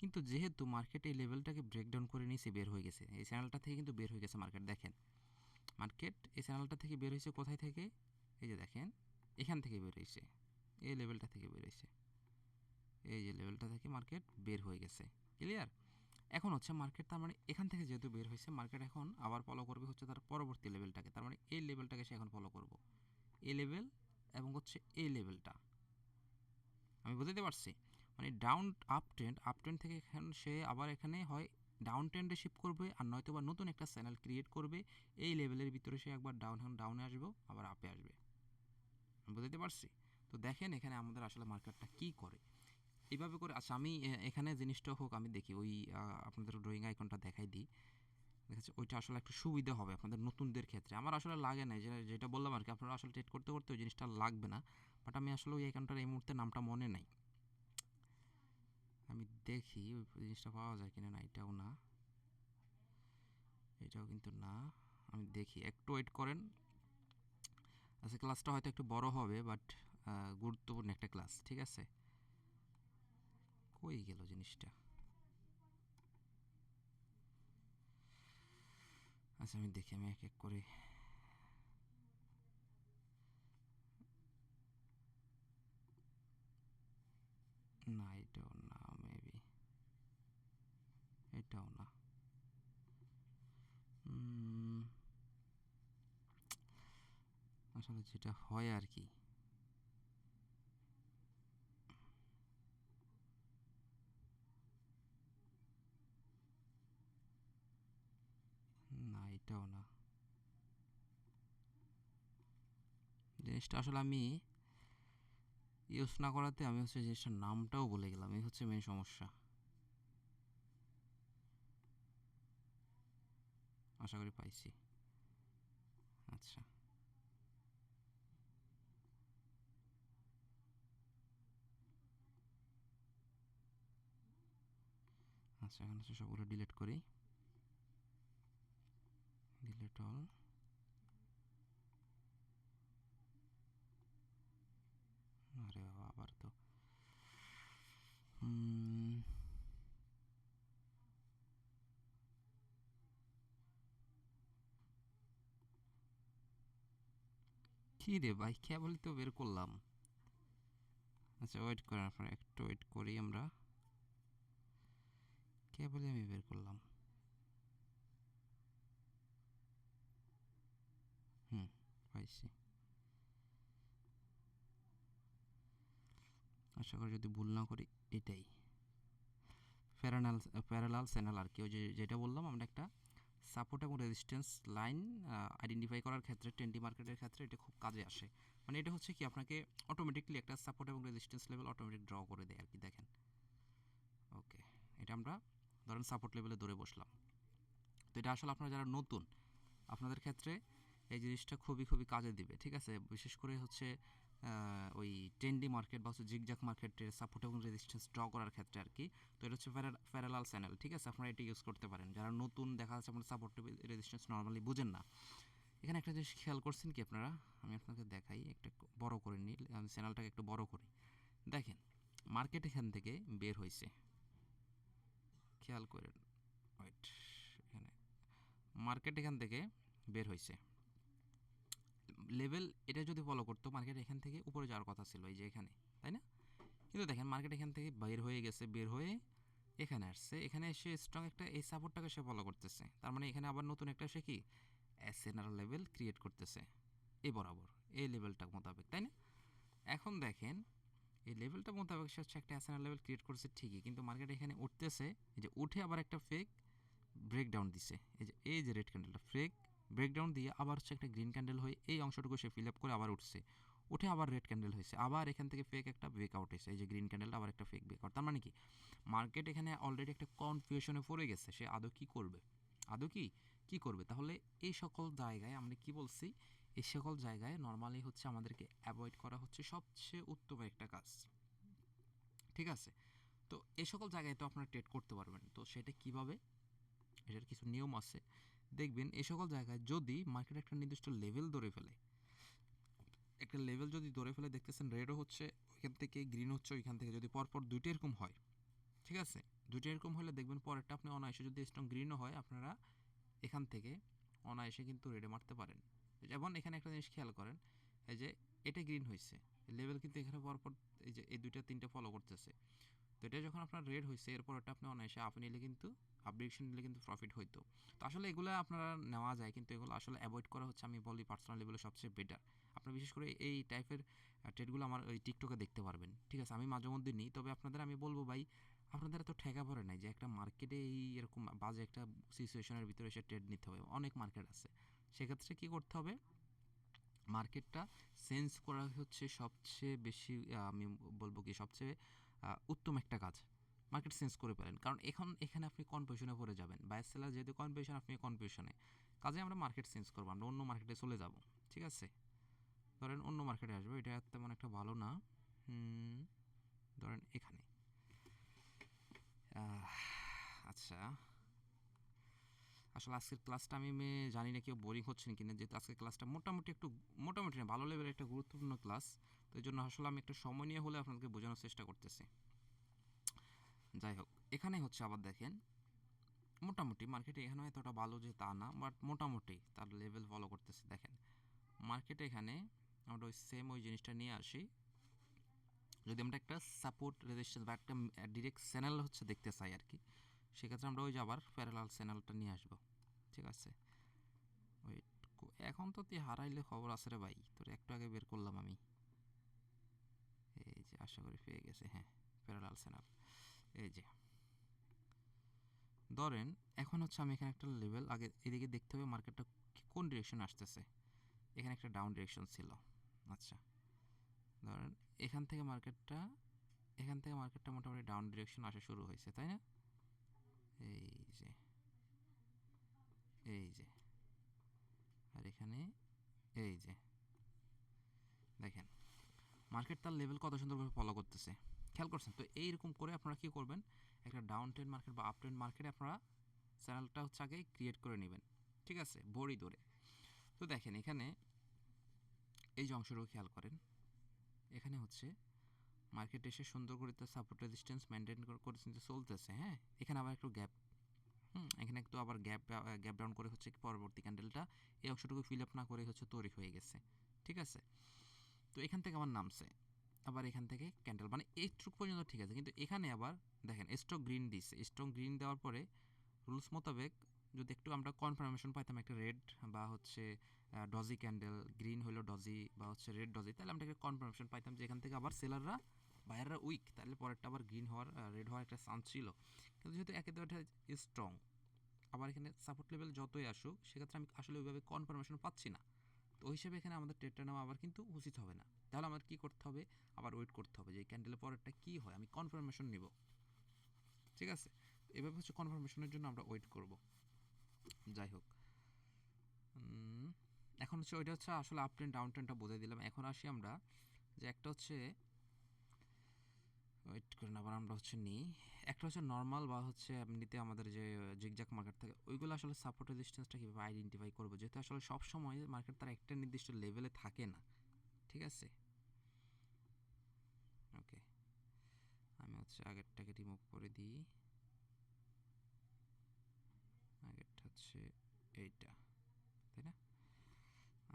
কিন্তু যেহেতু মার্কেট এই লেভেলটাকে ব্রেকডাউন করে নিয়েছে, বের হয়ে গেছে এই চ্যানেলটা থেকে, কিন্তু বের হয়ে গেছে মার্কেট। দেখেন মার্কেট এই চ্যানেলটা থেকে বের হয়েছে কোথায় থেকে, এই যে দেখেন এখান থেকে বের হয়েছে, এই লেভেলটা থেকে বের হয়েছে, এই যে লেভেলটা থেকে মার্কেট বের হয়ে গেছে। ক্লিয়ার? এখন হচ্ছে মার্কেট, তার মানে এখান থেকে যেহেতু বের হয়েছে, মার্কেট এখন আবার ফলো করবে হচ্ছে তার পরবর্তী লেভেলটাকে, তার মানে এই লেভেলটাকে সে এখন ফলো করব, এই লেভেল এবং হচ্ছে এই লেভেলটা। আমি বুঝতে পারছি? মানে ডাউন আপ ট্রেন্ড থেকে এখন সে আবার এখানে হয় ডাউন ট্রেন্ডে শিফট করবে, আর নয়তো বা নতুন একটা চ্যানেল ক্রিয়েট করবে, এই লেভেলের ভিতরে সে একবার ডাউনে আসবে, আবার আপে আসবে। আমি বুঝতে পারছি? তো দেখেন এখানে আমাদের আসলে মার্কেটটা কী করে এইভাবে করে। আচ্ছা আমি এখানে জিনিসটা হোক, আমি দেখি ওই আপনাদের ড্রয়িং আইকনটা দেখাই দিই, দেখেছি ওইটা আসলে একটু সুবিধা হবে আপনাদের নতুনদের ক্ষেত্রে। আমার আসলে লাগে না, যেটা বললাম আর কি, আপনারা আসলে ট্রেড করতে করতে ওই জিনিসটা লাগবে না, বাট আমি আসলে ওই আইকনটার এই মুহূর্তে নামটা মনে নাই। আমি দেখি ওই জিনিসটা পাওয়া যায় কিনা। না, এটাও না, এটাও কিন্তু না। আমি দেখি, একটু ওয়েট করেন। আচ্ছা ক্লাসটা হয়তো একটু বড় হবে, বাট গুরুত্বপূর্ণ একটা ক্লাস, ঠিক আছে? কই গেল জিনিসটা? আচ্ছা আমি দেখি, আমি এক এক করে। না, এটাও না, মেবি এটাও না। আসলে যেটা হয় আর কি, না এটাও না। জিনিসটা আসলে আমি ইউজ না করাতে আমি হচ্ছে জিনিসটার নামটাও বলে গেলাম, এই হচ্ছে মেন সমস্যা। আশা করি পাইছি। আচ্ছা আচ্ছা, এখন হচ্ছে সবগুলো ডিলিট করি, ডিলিট অল। আরে বাবা, আবার তো কী রে ভাই, কেবলই তো বের করলাম। আচ্ছা ওয়েট করেন আপনারা, একটু ওয়েট করি আমরা, কেবলই আমি বের করলাম। পাইছি। আশা করি যদি ভুল না করি, এটাই প্যারালাল চ্যানেল আর কি। ওই যেটা বললাম, আমরা একটা সাপোর্ট এবং রেজিস্ট্যান্স লাইন আইডেন্টিফাই করার ক্ষেত্রে টেন্ডি মার্কেটের ক্ষেত্রে এটা খুব কাজে আসে। মানে এটা হচ্ছে কি, আপনাকে অটোমেটিকলি একটা সাপোর্ট এবং রেজিস্ট্যান্স লেভেল অটোমেটিক ড্র করে দেয় আর কি। দেখেন, ওকে, এটা আমরা ধরেন সাপোর্ট লেভেলে ধরে বসলাম। তো এটা আসলে আপনারা যারা নতুন, আপনাদের ক্ষেত্রে এই জিনিসটা খুবই খুবই কাজে দিবে, ঠিক আছে? বিশেষ করে হচ্ছে ওই টেন্ডি মার্কেট বা হচ্ছে জিগজ্যাগ মার্কেটের সাপোর্ট এবং রেজিস্ট্যান্স ড্র করার ক্ষেত্রে আর কি। তো এটা হচ্ছে প্যারালাল চ্যানেল, ঠিক আছে? আপনারা এটা ইউজ করতে পারেন যারা নতুন, দেখা যাচ্ছে আপনার সাপোর্ট রেজিস্ট্যান্স নর্মালি বুঝেন না। এখানে একটা জিনিস খেয়াল করছেন কি আপনারা, আমি আপনাকে দেখাই, একটা বড় করে নিই, আমি চ্যানেলটাকে একটু বড় করি। দেখেন মার্কেট এখান থেকে বের হয়েছে, খেয়াল করেন, ওয়েট, এখানে মার্কেট এখান থেকে বের হয়েছে, লেভেল এটা যদি ফলো করতো মার্কেট এখান থেকে উপরে যাওয়ার কথা ছিল, এই যে এখানে, তাই না? কিন্তু দেখেন মার্কেট এখান থেকে বের হয়ে গেছে, বের হয়ে এখানে আসছে, এখানে এসে স্ট্রং একটা এই সাপোর্টটাকে সে ফলো করতেছে, তার মানে এখানে আবার নতুন একটা সে কি এসএনআর লেভেল ক্রিয়েট করতেছে এই বরাবর, এই লেভেলটা মোতাবেক, তাই না? এখন দেখেন এই লেভেলটা মোতাবেক সে হচ্ছে একটা এসএনআর লেভেল ক্রিয়েট করছে ঠিকই, কিন্তু মার্কেট এখানে উঠতেছে, এই যে উঠে আবার একটা ফেক ব্রেকডাউন দিছে, এই যে রেড ক্যান্ডেলটা ফেক ব্রেকডাউন দিয়ে আবার হচ্ছে একটা গ্রিন ক্যান্ডেল হয়ে এই অংশটুকু সে ফিল আপ করে আবার উঠছে, উঠে আবার রেড ক্যান্ডেল হয়েছে, আবার এখান থেকে ফেক একটা ব্রেকআউট হয়েছে, এই যে গ্রিন ক্যান্ডেলটা আবার একটা ফেক ব্রেকআউট। তার মানে কি মার্কেট এখানে অলরেডি একটা কনফিউশনে পড়ে গেছে, সে আদৌ কি করবে, আদৌ কি করবে। তাহলে এই সকল জায়গায় আমরা কি বলছি, এই সকল জায়গায় নর্মালি হচ্ছে আমাদেরকে অ্যাভয়েড করা হচ্ছে সবচেয়ে উত্তম একটা কাজ, ঠিক আছে? তো তো এই সকল জায়গায় তো আপনারা ট্রেড করতে পারবেন। তো সেটা কিভাবে, এটার কিছু নিয়ম আছে। দেখবেন এই সকল জায়গায় যদি মার্কেট একটা নির্দিষ্ট লেভেল ধরে ফেলে, একটা লেভেল যদি ধরে ফেলে, দেখতেছেন রেডও হচ্ছে ওইখান থেকে, গ্রিন হচ্ছে ওইখান থেকে, যদি পরপর দুইটা এরকম হয়, ঠিক আছে, দুইটা এরকম হলে দেখবেন পরেরটা আপনি অনায়াসে, যদি স্ট্রং গ্রিনও হয়, আপনারা এখান থেকে অনায়াসে কিন্তু রেডে মারতে পারেন। যেমন এখানে একটা জিনিস খেয়াল করেন, এই যে এটা গ্রিন হয়েছে, লেভেল কিন্তু এখানে পরপর এই যে এই দুইটা তিনটা ফলো করতেছে। তো এটা যখন আপনার রেড হয়েছে, এরপর এটা আপনি অনায়াসে আপ নিলে কিন্তু, আপ ডিরেকশন নিলে কিন্তু প্রফিট হইতো। তো আসলে এগুলো আপনারা নেওয়া যায়, কিন্তু এগুলো আসলে অ্যাভয়েড করা হচ্ছে, আমি বলি পার্সোনাল লেভেলে সবচেয়ে বেটার। আপনারা বিশেষ করে এই টাইপের ট্রেডগুলো আমার ওই টিকটকে দেখতে পারবেন, ঠিক আছে। আমি মাঝে মধ্যে নিই, তবে আপনাদের আমি বলবো ভাই, আপনাদের তো ঠেকা পড়ে নাই যে একটা মার্কেটে এই এরকম বাজে একটা সিচুয়েশনের ভিতরে এসে ট্রেড নিতে হবে, অনেক মার্কেট আছে। সেক্ষেত্রে কী করতে হবে, মার্কেটটা সেন্স করা হচ্ছে সবচেয়ে বেশি, আমি বলবো কি সবচেয়ে উত্তম একটা কাজ। মার্কেট সেন্স করে পেলেন, কারণ এখানে আপনি কনফিউশনে পড়ে যাবেন, বায়ার সেলার যেহেতু কনফিউশন, আপনি কনফিউশনে, কাজে আমরা মার্কেট চেঞ্জ করবো, আমরা অন্য মার্কেটে চলে যাব, ঠিক আছে। ধরেন অন্য মার্কেটে আসবো, এটা তেমন একটা ভালো না, ধরেন এখানে, আচ্ছা। আসলে আজকের ক্লাসটা আমি জানি না কেউ বোরিং হচ্ছেন কিনা, যেহেতু আজকের ক্লাসটা মোটামুটি একটু, মোটামুটি না, ভালো লেভেলের একটা গুরুত্বপূর্ণ ক্লাস। তো এই জন্য আসলে আমি একটু সময় নিয়ে হলে আপনাদেরকে বোঝানোর চেষ্টা করতেছি। যাই হোক, এখানে হচ্ছে আবার দেখেন, মোটামুটি মার্কেটে এখানে এতটা ভালো যে তা না, বাট মোটামুটি তার লেভেল ফলো করতেছে। দেখেন মার্কেটে এখানে আমরা ওই সেম ওই জিনিসটা নিয়ে আসি, যদি আমরা একটা সাপোর্ট রেজিস্ট্যান্স বা একটা ডিরেক্ট চ্যানেল হচ্ছে দেখতে চাই আর কি, সেক্ষেত্রে আমরা ওই যে আবার প্যারালাল চ্যানেলটা নিয়ে আসবো, ঠিক আছে। ওই এখন তো তুই হারাইলে খবর আছে রে ভাই, তোর একটু আগে বের করলাম আমি, এই যে আশা করি পেয়ে গেছে, হ্যাঁ প্যারালাল চ্যানেল। এই যে ধরেন এখন হচ্ছে আমি এখানে একটা লেভেল আগে এদিকে দেখতে হবে মার্কেটটা কোন ডিরেকশন আসতেছে, এখানে একটা ডাউন ডিরেকশন ছিল, আচ্ছা। ধরেন এখান থেকে মার্কেটটা, এখান থেকে মার্কেটটা মোটামুটি ডাউন ডিরেকশন আসা শুরু হয়েছে, তাই না। এই যে, এই যে, আর এখানে এই যে দেখেন মার্কেট তার লেভেল কত সুন্দরভাবে ফলো করতেছে, খেয়াল করছেন। তো এইরকম করে আপনারা কী করবেন, একটা ডাউন ট্রেন্ড মার্কেট বা আপ ট্রেন্ড মার্কেটে আপনারা চ্যানেলটা হচ্ছে আগে ক্রিয়েট করে নেবেন, ঠিক আছে, বড়ি ধরে। তো দেখেন এখানে এই যে অংশটুকু খেয়াল করেন, এখানে হচ্ছে মার্কেট এসে সুন্দর করে তার সাপোর্ট রেজিস্ট্যান্স মেনটেন করে চলতেছে, হ্যাঁ। এখানে আবার একটু গ্যাপ, এখানে একটু আবার গ্যাপ ডাউন করে হচ্ছে পরবর্তী ক্যান্ডেলটা এই অংশটুকু ফিল আপ না করে হচ্ছে তৈরি হয়ে গেছে, ঠিক আছে। তো এখান থেকে আমার নামছে, আবার এখান থেকে ক্যান্ডেল, মানে এইটুকু পর্যন্ত ঠিক আছে, কিন্তু এখানে আবার দেখেন স্ট্রং গ্রিন দিচ্ছে, স্ট্রং গ্রিন দেওয়ার পরে রুলস মোতাবেক যদি একটু আমরা কনফার্মেশন পাইতাম, একটা রেড বা হচ্ছে ডজি ক্যান্ডেল, গ্রিন হলো ডজি বা হচ্ছে রেড ডজি, তাহলে আমরা একটা কনফার্মেশন পাইতাম যে এখান থেকে আবার সেলাররা, বায়াররা উইক, তাহলে পরেরটা আবার গ্রিন হওয়ার, রেড হওয়ার একটা চান্স ছিল। কিন্তু যেহেতু একেবারে স্ট্রং, আবার এখানে সাপোর্ট লেভেল যতই আসুক, সেক্ষেত্রে আমি আসলে ওইভাবে কনফার্মেশন পাচ্ছি না। তো ওই হিসেবে এখানে আমাদের ট্রেডটা নেওয়া আবার কিন্তু উচিত হবে না। তাহলে আমার কী করতে হবে, আবার ওয়েট করতে হবে যে এই ক্যান্ডেলের পরেরটা কী হয়, আমি কনফার্মেশন নিব, ঠিক আছে। এভাবে হচ্ছে কনফার্মেশনের জন্য আমরা ওয়েট করব। যাই হোক, এখন হচ্ছে ওইটা হচ্ছে আসলে আপ ট্রেন্ড ডাউন ট্রেন্ডটা বোঝাই দিলাম। এখন আসি আমরা যে একটা হচ্ছে, ওয়েট করেন আবার আমরা হচ্ছে নিই, একটা হচ্ছে নর্মাল বা হচ্ছে এমনিতে আমাদের যে জিগজ্যাগ মার্কেট থাকে, ওইগুলো আসলে সাপোর্ট রেজিস্ট্যান্সটা কীভাবে আইডেন্টিফাই করবো, যেহেতু আসলে সব সময় মার্কেট তার একটা নির্দিষ্ট লেভেলে থাকে না, ঠিক আছে। ওকে, আমি হচ্ছে আগেরটাকে রিমুভ করে দিই, আগেরটা হচ্ছে এইটা, তাই না।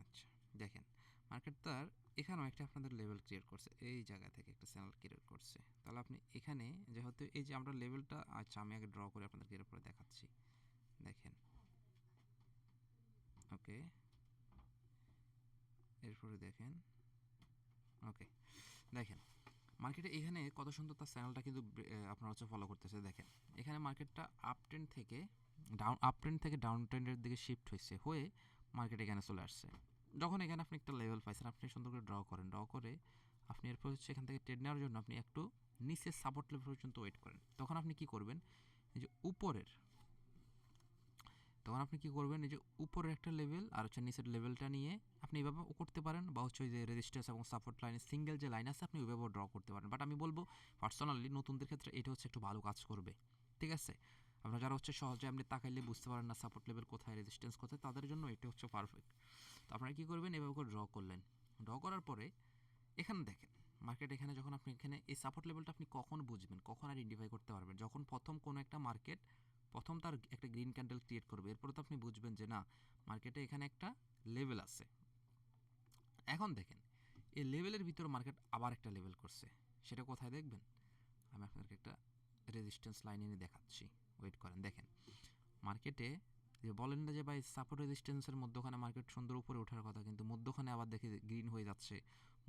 আচ্ছা দেখেন মার্কেট তার এখানেও একটা আপনাদের লেভেল ক্রিয়েট করছে, এই জায়গা থেকে একটা চ্যানেল ক্রিয়েট করছে, তাহলে আপনি এখানে যেহেতু এই যে আমরা লেভেলটা, আচ্ছা আমি আগে ড্র করে আপনাদেরকে এরপরে দেখাচ্ছি, দেখেন। ওকে, এরপরে দেখেন, ওকে দেখেন মার্কেটে এখানে কত সুন্দর তার চ্যানেলটা কিন্তু আপনারা হচ্ছে ফলো করতেছে। দেখেন এখানে মার্কেটটা আপ ট্রেন্ড থেকে ডাউন ট্রেন্ডের দিকে শিফট হয়েছে, হয়ে মার্কেট এখানে চলে আসছে। যখন এখানে আপনি একটা লেভেল পাইছেন, আপনি সুন্দর করে ড্র করে আপনি এরপর হচ্ছে এখান থেকে ট্রেড নেওয়ার জন্য আপনি একটু নিচের সাপোর্ট লেভেল পর্যন্ত ওয়েট করেন। তখন আপনি কি করবেন, এই যে উপরের, তখন আপনি কি করবেন, এই যে উপরের একটা লেভেল আর হচ্ছে নিচের লেভেলটা নিয়ে আপনি এইভাবে করতে পারেন, বা হচ্ছে ওই যে রেজিস্ট্যান্স এবং সাপোর্ট লাইনের সিঙ্গেল যে লাইন আছে আপনি ওইভাবে ড্র করতে পারেন। বাট আমি বলবো পার্সোনালি নতুনদের ক্ষেত্রে এটা হচ্ছে একটু ভালো কাজ করবে। ঠিক আছে, আপনারা যারা হচ্ছে সহজে আপনি তাকাইলে বুঝতে পারেন না সাপোর্ট লেভেল কোথায়, রেজিস্ট্যান্স কোথায়, তাদের জন্য এটা হচ্ছে পারফেক্ট। তো আপনারা কী করবেন, এভাবে করে ড্র করলেন। ড্র করার পরে এখানে দেখেন মার্কেট, এখানে যখন আপনি এখানে এই সাপোর্ট লেভেলটা আপনি কখন বুঝবেন, কখন আইডেন্টিফাই করতে পারবেন, যখন প্রথম কোনো একটা মার্কেট প্রথম তার একটা গ্রিন ক্যান্ডেল ক্রিয়েট করবে, এরপরে তো আপনি বুঝবেন যে না মার্কেটে এখানে একটা লেভেল আছে। এখন দেখেন এই লেভেলের ভিতরে মার্কেট আবার একটা লেভেল করছে, সেটা কোথায় দেখবেন, আমি আপনাদেরকে একটা রেজিস্ট্যান্স লাইন এনে দেখাচ্ছি, ওয়েট করেন। দেখেন মার্কেটে যে বলেন না যে ভাই সাপোর্ট রেজিস্ট্যান্সের মধ্যখানে মার্কেট সুন্দর উপরে ওঠার কথা, কিন্তু মধ্যখানে আবার দেখে গ্রিন হয়ে যাচ্ছে,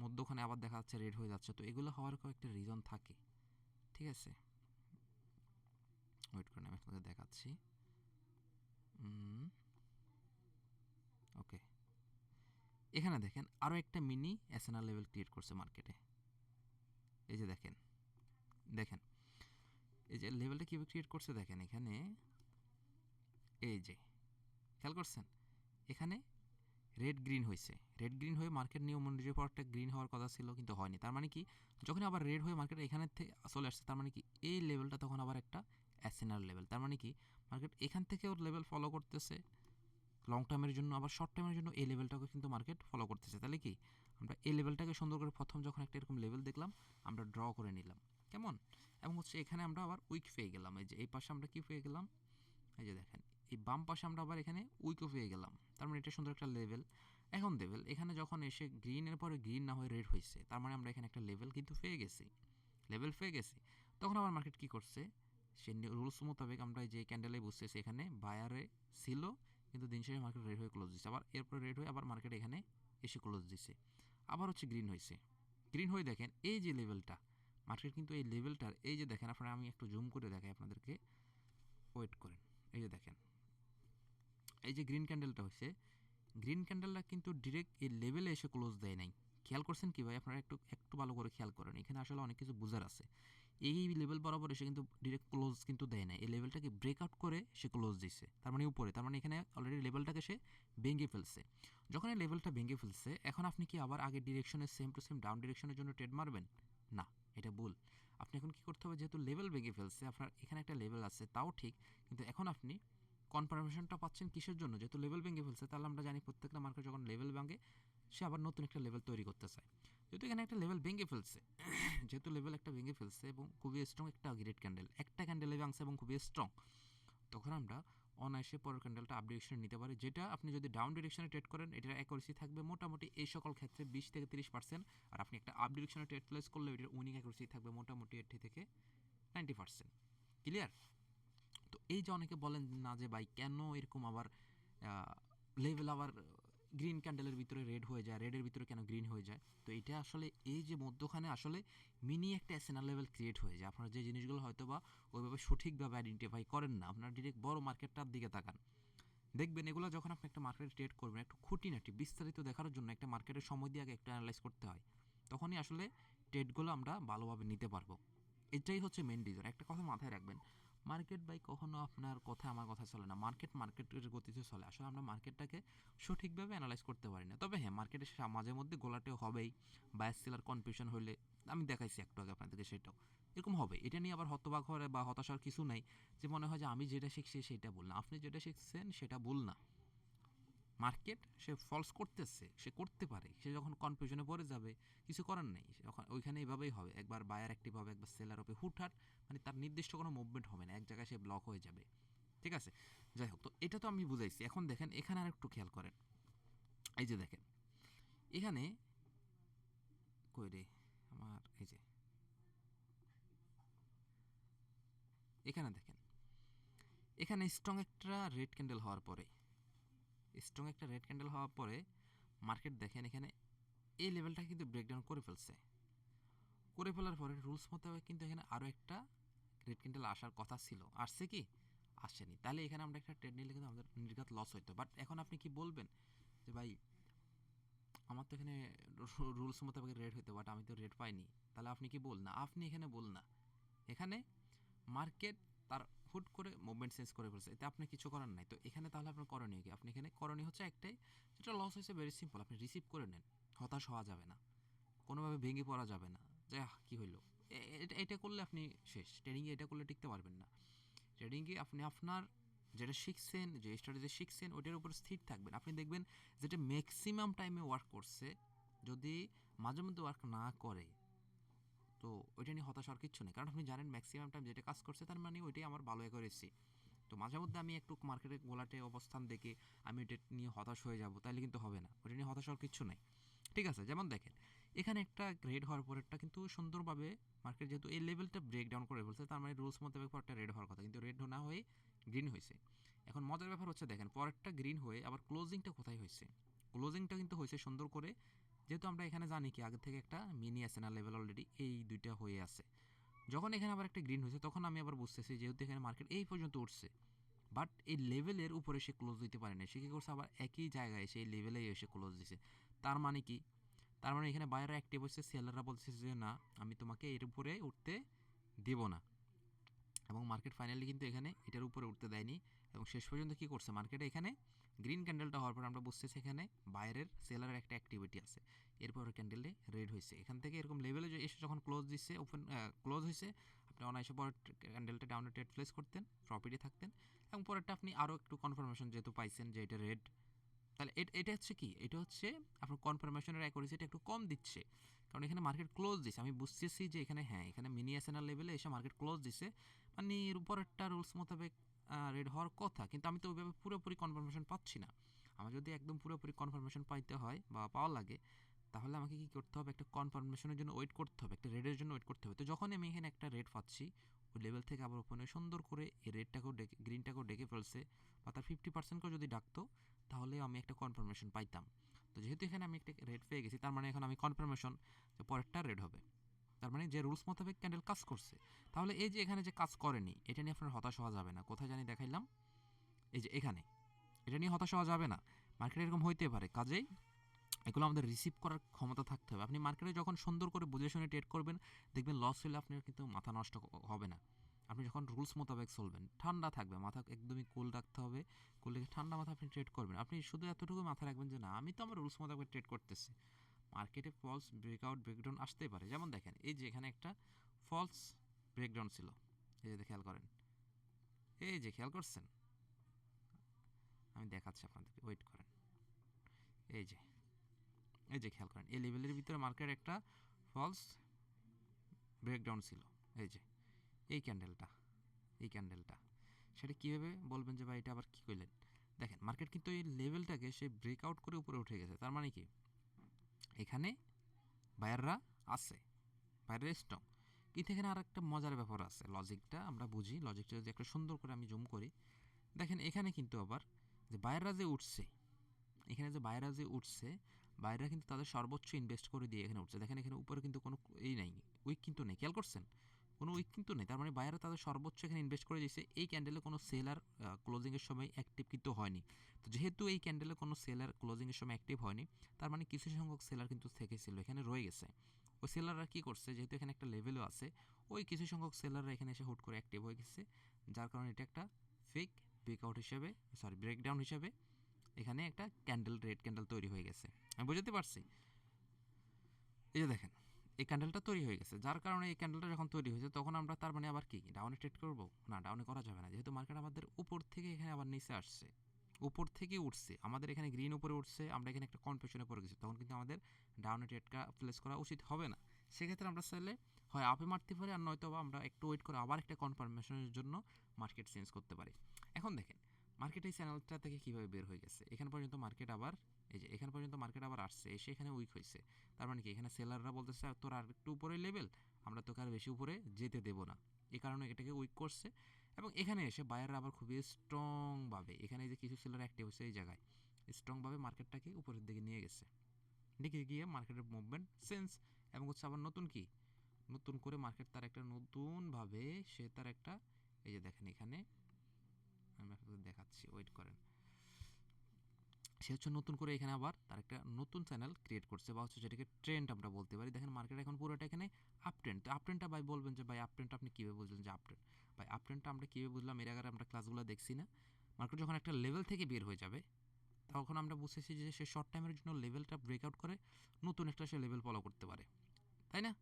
মধ্যখানে আবার দেখা যাচ্ছে রেড হয়ে যাচ্ছে। তো এগুলো হওয়ার কয়েকটা রিজন থাকে। ঠিক আছে, ওয়েট করেন আমি আপনাদের দেখাচ্ছি। ওকে, এখানে দেখেন আরও একটা মিনি এসএনআর লেভেল ক্রিয়েট করছে মার্কেটে। এই যে দেখেন দেখেন এই যে লেভেলটা কীভাবে ক্রিয়েট করছে, দেখেন এখানে এই যে খেয়াল করছেন এখানে রেড গ্রিন হয়েছে, রেড গ্রিন হয়ে মার্কেট নিয়ম অনুযায়ী পর একটা গ্রিন হওয়ার কথা ছিল কিন্তু হয়নি। তার মানে কি, যখন আবার রেড হয়ে মার্কেট এখানে থেকে চলে আসছে, তার মানে কি এই লেভেলটা তখন আবার একটা এসএনআর লেভেল। তার মানে কি মার্কেট এখান থেকেও লেভেল ফলো করতেছে লং টার্মের জন্য, আবার শর্ট টার্মের জন্য এই লেভেলটাকে কিন্তু মার্কেট ফলো করতেছে। তাহলে কি আমরা এই লেভেলটাকে সুন্দর করে প্রথম যখন একটা এরকম লেভেল দেখলাম আমরা ড্র করে নিলাম, কেমন। এবং হচ্ছে এখানে আমরা আবার উইক পেয়ে গেলাম, এই যে এই পাশে আমরা কি পেয়ে গেলাম, এই যে দেখেন এই বাম পাশে আমরা আবার এখানে উইকও পেয়ে গেলাম। তার মানে এটা সুন্দর একটা লেভেল। এখন লেভেল এখানে যখন এসে গ্রিনের পরে গ্রিন না হয়ে রেড হয়েছে, তার মানে আমরা এখানে একটা লেভেল কিন্তু পেয়ে গেছি, লেভেল পেয়ে গেছি। তখন আবার মার্কেট কী করছে, সে রুলস মোতাবেক আমরা যে ক্যান্ডেলে বুঝতেছি এখানে বায়ারে ছিল, কিন্তু দিন শেষে মার্কেট রেড হয়ে ক্লোজ দিচ্ছে, আবার এরপরে রেড হয়ে আবার মার্কেট এখানে এসে ক্লোজ দিচ্ছে, আবার হচ্ছে গ্রিন হয়েছে। গ্রিন হয়ে দেখেন এই যে লেভেলটা মার্কেট কিন্তু এই লেভেলটার, এই যে দেখেন আপনারা, আমি একটু জুম করে দেখাই আপনাদেরকে, ওয়েট করেন। এই যে দেখেন এই যে গ্রিন ক্যান্ডেলটা হচ্ছে, গ্রিন ক্যান্ডেলটা কিন্তু ডিরেক্ট এই লেভেলে এসে ক্লোজ দেয় নাই। খেয়াল করছেন কি ভাই, আপনারা একটু একটু ভালো করে খেয়াল করেন, এখানে আসলে অনেক কিছু বোঝার আছে। এই লেভেল বরাবর এসে কিন্তু ডিরেক্ট ক্লোজ কিন্তু দেয় না, এই লেভেলটাকে ব্রেকআউট করে সে ক্লোজ দিচ্ছে, তার মানে উপরে, তার মানে এখানে অলরেডি লেভেলটাকে সে ভেঙে ফেলছে। যখন এই লেভেলটা ভেঙে ফেলছে, এখন আপনি কি আবার আগের ডিরেকশনে সেম টু সেম ডাউন ডিরেকশনের জন্য ট্রেড মারবেন? না, এটা ভুল। আপনি এখন কি করতে হবে, যেহেতু লেভেল ভেঙে ফেলছে, আপনার এখানে একটা লেভেল আছে তাও ঠিক, কিন্তু এখন আপনি কনফার্মেশনটা পাচ্ছেন কিসের জন্য, যেহেতু লেভেল ভেঙে ফেলছে, তাহলে আমরা জানি প্রত্যেকটা মার্কেট যখন লেভেল ভাঙে সে আবার নতুন একটা লেভেল তৈরি করতে চায়। যেহেতু এখানে একটা লেভেল ভেঙে ফেলছে, যেহেতু লেভেল একটা ভেঙে ফেলছে এবং খুবই স্ট্রং একটা গ্রেট ক্যান্ডেল, একটা ক্যান্ডেলে ভাঙছে এবং খুবই স্ট্রং, তখন আমরা অনায়াসে পরের ক্যান্ডেলটা আপ ডিরেকশনে নিতে পারি, যেটা আপনি যদি ডাউন ডিরেকশনে ট্রেড করেন এটার অ্যাকুরেসি থাকবে মোটামুটি এই সকল ক্ষেত্রে 20-30%, আর আপনি একটা আপ ডিরেকশনে ট্রেড প্লেস করলে এটার উইনিং অ্যাকুরেসি থাকবে মোটামুটি 80-90%। ক্লিয়ার? তো এই যে অনেকে বলেন না যে ভাই কেন এরকম আবার লেভেল আবার গ্রিন ক্যান্ডেলের ভিতরে রেড হয়ে যায়, রেডের ভিতরে কেন গ্রিন হয়ে যায়, তো এটা আসলে এই যে মধ্যখানে আসলে মিনি একটা এসএনআর লেভেল ক্রিয়েট হয়ে যায়। আপনারা যে জিনিসগুলো হয়তো বা ওইভাবে সঠিকভাবে আইডেন্টিফাই করেন না, আপনারা ডিরেক্ট বড় মার্কেটটার দিকে তাকান, দেখবেন এগুলো যখন আপনি একটা মার্কেটে ট্রেড করবেন একটু খুঁটিনাটি বিস্তারিত দেখার জন্য একটা মার্কেটের সময় দিয়ে আগে একটু অ্যানালাইজ করতে হয়, তখনই আসলে ট্রেডগুলো আমরা ভালোভাবে নিতে পারবো। এটাই হচ্ছে মেন রিজন। একটা কথা মাথায় রাখবেন, মার্কেট বাই কখনো আপনার কথা আমার কথা চলে না, মার্কেট মার্কেটের গতিতে চলে। আসলে আমরা মার্কেটটাকে সঠিকভাবে অ্যানালাইজ করতে পারি না। তবে হ্যাঁ, মার্কেটে মাঝে মধ্যে গোলাটেও হবেই, বায়ার সেলার কনফিউশন হলে, আমি দেখাইছি একটু আগে আপনাদেরকে, সেটাও এরকম হবে। এটা নিয়ে আবার হতবাক হওয়ার বা হতাশার কিছু নাই, যে মনে হয় যে আমি যেটা শিখছি সেটা ভুল না, আপনি যেটা শিখছেন সেটা ভুল না। মার্কেট সে ফলস করতেছে, সে করতে পারে, সে যখন কনফিউশনে পড়ে যাবে কিছু করার নেই, ওইখানে এইভাবেই হবে, একবার বায়ার অ্যাক্টিভ হবে একবার সেলার হবে, হুটহাট মানে তার নির্দিষ্ট কোনো মুভমেন্ট হবে না, এক জায়গায় সে ব্লক হয়ে যাবে। ঠিক আছে, যাই হোক, তো এটা তো আমি বুঝাইছি। এখন দেখেন এখানে আর একটু খেয়াল করেন, এই যে দেখেন এখানে কই রে আমার, এই যে এখানে দেখেন, এখানে স্ট্রং একটা রেড ক্যান্ডেল হওয়ার পরে, স্ট্রং একটা রেড ক্যান্ডেল হওয়ার পরে মার্কেট দেখেন এখানে এই লেভেলটা কিন্তু ব্রেকডাউন করে ফেলছে, করে ফেলার পরে রুলস মোতাবেক কিন্তু এখানে আরও একটা রেড ক্যান্ডেল আসার কথা ছিল, আসছে কি আসেনি, তাহলে এখানে আমরা একটা ট্রেড নিলে কিন্তু আমাদের নির্ঘাত লস হইতো। বাট এখন আপনি কি বলবেন যে ভাই আমার তো এখানে রুলস মোতাবেক রেড হইতো, বাট আমি তো রেড পাইনি, তাহলে আপনি কি বল না, আপনি এখানে বল না, এখানে মার্কেট তার হুট করে মুভমেন্ট চেঞ্জ করে ফেলছে, এতে আপনি কিছু করার নাই। তো এখানে তাহলে আপনার করণীয় কি? আপনি এখানে করণীয় হচ্ছে একটাই, যেটা লস হয়েছে ভেরি সিম্পল, আপনি রিসিভ করে নেন। হতাশ হওয়া যাবে না, কোনোভাবে ভেঙে পড়া যাবে না যে কী হইলো। এটা করলে আপনি শেষ। ট্রেডিংয়ে এটা করলে টিকতে পারবেন না। ট্রেডিংয়ে আপনি আপনার যেটা শিখছেন, যে স্ট্র্যাটেজি শিখছেন, ওটার উপর স্থির থাকবেন। আপনি দেখবেন যেটা ম্যাক্সিমাম টাইমে ওয়ার্ক করছে, যদি মাঝে মধ্যে ওয়ার্ক না করে, তো ওইটা নিয়ে হতাশ হওয়ার কিচ্ছু নেই। কারণ আপনি জানেন ম্যাক্সিমাম টাইম যেটা কাজ করছে, তার মানে ওইটাই আমার ভালো করেছি। তো মাঝে মধ্যে আমি একটু মার্কেটের গোলাটে অবস্থান দেখে আমি এটা নিয়ে হতাশ হয়ে যাব, তাহলে কিন্তু হবে না। ওইটা নিয়ে হতাশ হওয়ার কিচ্ছু নাই। ঠিক আছে, যেমন দেখেন এখানে একটা রেড হওয়ার পরেরটা কিন্তু সুন্দরভাবে মার্কেট যেহেতু এই লেভেলটা ব্রেক ডাউন করে ফেলছে, তার মানে রুলস মোতাবেক পরেরটা রেড হওয়ার কথা, কিন্তু রেড না হয়ে গ্রিন হয়েছে। এখন মজার ব্যাপার হচ্ছে দেখেন পরেরটা গ্রিন হয়ে আবার ক্লোজিংটা কোথায় হয়েছে? ক্লোজিংটা কিন্তু হয়েছে সুন্দর করে, যেহেতু আমরা এখানে জানি কি আগে থেকে একটা মিনি আছে না লেভেল, অলরেডি এই দুইটা হয়ে আছে। যখন এখানে আবার একটা গ্রিন হয়েছে, তখন আমি আবার বুঝতেছি যেহেতু এখানে মার্কেট এই পর্যন্ত উঠছে, বাট এই লেভেলের উপরে সে ক্লোজ দিতে পারে না, সে কী করছে আবার একই জায়গায় সেই লেভেলেই এসে ক্লোজ দিছে। তার মানে কি? তার মানে এখানে বায়াররা অ্যাক্টিভ হচ্ছে, সেলাররা বলছে যে না, আমি তোমাকে এর উপরে উঠতে দেব না। এবং মার্কেট ফাইনালি কিন্তু এখানে এটার উপরে উঠতে দেয়নি, এবং শেষ পর্যন্ত কী করছে মার্কেটে এখানে গ্রিন ক্যান্ডেলটা হওয়ার পর আমরা বুঝতেছি এখানে বাইরের সেলারের একটা অ্যাক্টিভিটি আছে। এরপর ক্যান্ডেলটি রেড হয়েছে, এখান থেকে এরকম লেভেলে এসে যখন ক্লোজ দিচ্ছে, ওপেন ক্লোজ হয়েছে, আপনি অনায়াসে পরের ক্যান্ডেলটা ডাউনে ট্রেড প্লেস করতেন, প্রফিটে থাকতেন। এবং পরেরটা আপনি আরও একটু কনফার্মেশন যেহেতু পাইছেন যে এটা রেড, তাহলে এটা হচ্ছে কি, এটা হচ্ছে আপনার কনফার্মেশনের অ্যাকুরেসিটা একটু কম দিচ্ছে, কারণ এখানে মার্কেট ক্লোজ দিচ্ছে। আমি বুঝতেছি যে এখানে হ্যাঁ, এখানে মিনি এসএনআর লেভেলে এসে মার্কেট ক্লোজ দিচ্ছে, মানে এর উপর একটা রুলস মোতাবেক রেড হওয়ার কথা, কিন্তু আমি তো ওইভাবে পুরোপুরি কনফার্মেশন পাচ্ছি না। আমার যদি একদম পুরোপুরি কনফার্মেশন পাইতে হয় বা পাওয়া লাগে, তাহলে আমাকে কী করতে হবে? একটা কনফার্মেশনের জন্য ওয়েট করতে হবে, একটা রেডের জন্য ওয়েট করতে হবে। তো যখন আমি এখানে একটা রেড পাচ্ছি, ওই লেভেল থেকে আবার ওপেনে সুন্দর করে এই রেডটাকেও ডেকে গ্রিনটাকেও ডেকে ফেলছে, বা তার 50%কেও যদি ডাকতো, তাহলে আমি একটা কনফার্মেশন পাইতাম। তো যেহেতু এখানে আমি একটা রেড পেয়ে গেছি, তার মানে এখন আমি কনফার্মেশন যে পরেরটা রেড হবে, তার মানে যে রুলস মোতাবেক ক্যান্ডেল কাজ করছে। তাহলে এই যে এখানে যে কাজ করেনি, এটা নিয়ে আপনার হতাশ হওয়া যাবে না। কোথায় জানি দেখাইলাম, এই যে এখানে, এটা নিয়ে হতাশ হওয়া যাবে না। মার্কেটে এরকম হইতে পারে, কাজেই এগুলো আমাদের রিসিভ করার ক্ষমতা থাকতে হবে। আপনি মার্কেটে যখন সুন্দর করে বুঝে শুনে ট্রেড করবেন, দেখবেন লস হলে আপনার কিন্তু মাথা নষ্ট হবে না। আপনি যখন রুলস মোতাবেক চলবেন, ঠান্ডা থাকবে, মাথা একদমই কুল রাখতে হবে। কুল রেখে ঠান্ডা মাথা আপনি ট্রেড করবেন। আপনি শুধু এতটুকু মাথা রাখবেন যে না, আমি তো আমার রুলস মোতাবেক ট্রেড করতেছি। মার্কেটে ফলস ব্রেকআউট ব্রেকডাউন আসতেই পারে, যেমন দেখেন এই যে এখানে একটা ফলস ব্রেকডাউন ছিল, এই যে খেয়াল করেন, এই যে খেয়াল করছেন, আমি দেখাচ্ছি আপনাদেরকে, ওয়েট করেন। এই যে খেয়াল করেন, এই লেভেলের ভিতরে মার্কেট একটা ফলস ব্রেকডাউন ছিল। এই যে এই ক্যান্ডেলটা সেটা কীভাবে বলবেন যে ভাই এটা আবার কী করলেন? দেখেন মার্কেট কিন্তু এই লেভেলটাকে সে ব্রেকআউট করে উপরে উঠে গেছে, তার মানে কি এখানে বায়াররা আছে, বায়াররা স্ট্রং। কিন্তু এখানে আর একটা মজার ব্যাপার আছে, লজিকটা আমরা বুঝি। লজিকটা যদি একটা সুন্দর করে আমি জুম করি, দেখেন এখানে কিন্তু আবার যে বায়াররা যে উঠছে, এখানে যে বায়াররা যে উঠছে, বায়াররা কিন্তু তাদের সর্বোচ্চ ইনভেস্ট করে দিয়ে এখানে উঠছে। দেখেন এখানে উপরে কিন্তু কোনো এই নাই, উইক কিন্তু নেই, খেয়াল করছেন? কোনো উইক কিন্তু নেই। তার মানে বায়াররা তাদের সর্বোচ্চ এখানে ইনভেস্ট করে দিয়েছে। এই ক্যান্ডেলে কোনো সেলার ক্লোজিংয়ের সময় অ্যাক্টিভ কিন্তু হয়নি। তো যেহেতু এই ক্যান্ডেলে কোনো সেলার ক্লোজিংয়ের সময় অ্যাক্টিভ হয়নি, তার মানে কিছু সংখ্যক সেলার কিন্তু থেকেছিল, এখানে রয়ে গেছে। ওই সেলাররা কী করছে, যেহেতু এখানে একটা লেভেলও আছে, ওই কিছু সংখ্যক সেলাররা এখানে এসে হুট করে অ্যাক্টিভ হয়ে গেছে, যার কারণে এটা একটা ফেক ব্রেকআউট হিসেবে, ব্রেকডাউন হিসেবে এখানে একটা ক্যান্ডেল, রেড ক্যান্ডেল তৈরি হয়ে গেছে। আমি বুঝতে পারছি? এই যে দেখেন এই ক্যান্ডেলটা তৈরি হয়ে গেছে, যার কারণে এই ক্যান্ডেলটা যখন তৈরি হয়েছে, তখন আমরা তার মানে আবার কি ডাউনে ট্রেড করবো? না, ডাউনে করা যাবে না, যেহেতু মার্কেট আমাদের উপর থেকে এখানে আবার নিচে আসছে, উপর থেকে উঠছে, আমাদের এখানে গ্রিন উপরে উঠছে, আমরা এখানে একটা কনফিউশনে পড়ে গেছি, তখন কিন্তু আমাদের ডাউনে ট্রেডটা প্লেস করা উচিত হবে না। সেক্ষেত্রে আমরা চাইলে হয় আপে মারতে পারি, আর নয়তো আমরা একটু ওয়েট করে আবার একটা কনফার্মেশনের জন্য মার্কেট চেঞ্জ করতে পারি। এখন দেখেন মার্কেট এই চ্যানেলটা থেকে কীভাবে বের হয়ে গেছে, এখান পর্যন্ত মার্কেট আবার, এই যে এখান পর্যন্ত মার্কেট আবার আসছে, এসে এখানে উইক হয়েছে। তার মানে কি এখানে সেলাররা বলতেছে তোর আর একটু উপরে লেভেল, আমরা তোকে আর বেশি উপরে যেতে দেবো না, এই কারণে এটাকে উইক করছে। এবং এখানে এসে বায়াররা আবার খুবই স্ট্রংভাবে, এখানে যে কিছু সেলার অ্যাক্টিভ হচ্ছে এই জায়গায়, স্ট্রংভাবে মার্কেটটাকে উপরের দিকে নিয়ে গেছে, দিকে গিয়ে মার্কেটের মুভমেন্ট সেন্স, এবং হচ্ছে আবার নতুন কি, নতুন করে মার্কেট তার একটা নতুনভাবে সে তার একটা, এই যে দেখেন এখানে আমি আপনাদের দেখাচ্ছি, ওয়েট করেন, সে হচ্ছে নতুন করে এখানে আবার তার একটা নতুন চ্যানেল ক্রিয়েট করছে, বা হচ্ছে যেটাকে ট্রেন্ড আমরা বলতে পারি। দেখেন মার্কেট এখন পুরোটা এখানে আপ ট্রেন্ড। তো আপ ট্রেন্ডটা ভাই বলবেন যে ভাই আপ ট্রেন্ড আপনি কীভাবে বুঝলেন যে আপ ট্রেন্ড? ভাই আপ ট্রেন্ডটা আমরা কীভাবে বুঝলাম, এর আগে আমরা ক্লাসগুলো দেখছি না? মার্কেট যখন একটা লেভেল থেকে বের হয়ে যাবে তখন আমরা বুঝতেছি যে সে শর্ট টাইমের জন্য লেভেলটা ব্রেকআউট করে নতুন একটা সে লেভেল ফলো করতে পারে, তাই না?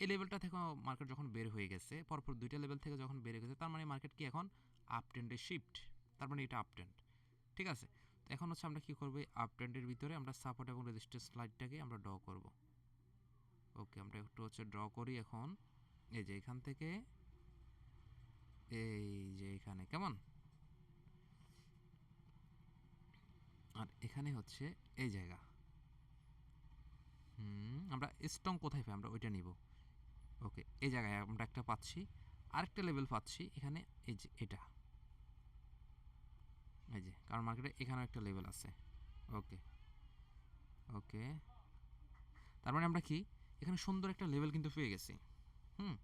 এই লেভেলটা থেকে মার্কেট যখন বের হয়ে গেছে, পরপর দুইটা লেভেল থেকে যখন বের হয়ে গেছে, তার মানে মার্কেট কি এখন আপ ট্রেন্ডে শিফট, তার মানে এটা আপ ট্রেন্ড। ঠিক আছে, তো এখন হচ্ছে আমরা কী করবো, আপ ট্রেন্ডের ভিতরে আমরা সাপোর্ট এবং রেজিস্ট্যান্স লাইনটাকে আমরা ড্র করব। ওকে, আমরা একটু হচ্ছে ড্র করি এখন। এই যে এখান থেকে এই যে এখানে কেমন, আর এখানে হচ্ছে এই জায়গা। আমরা স্ট্রং কোথায় পাই আমরা ওইটা নিব। ওকে, এই জায়গায় আমরা একটা পাচ্ছি, আরেকটা লেভেল পাচ্ছি এখানে, এই যে এটা, এই যে, কারণ মার্কেটে এখানেও একটা লেভেল আছে। ওকে ওকে, তার মানে আমরা কি এখানে সুন্দর একটা লেভেল কিন্তু পেয়ে গেছি। হুম,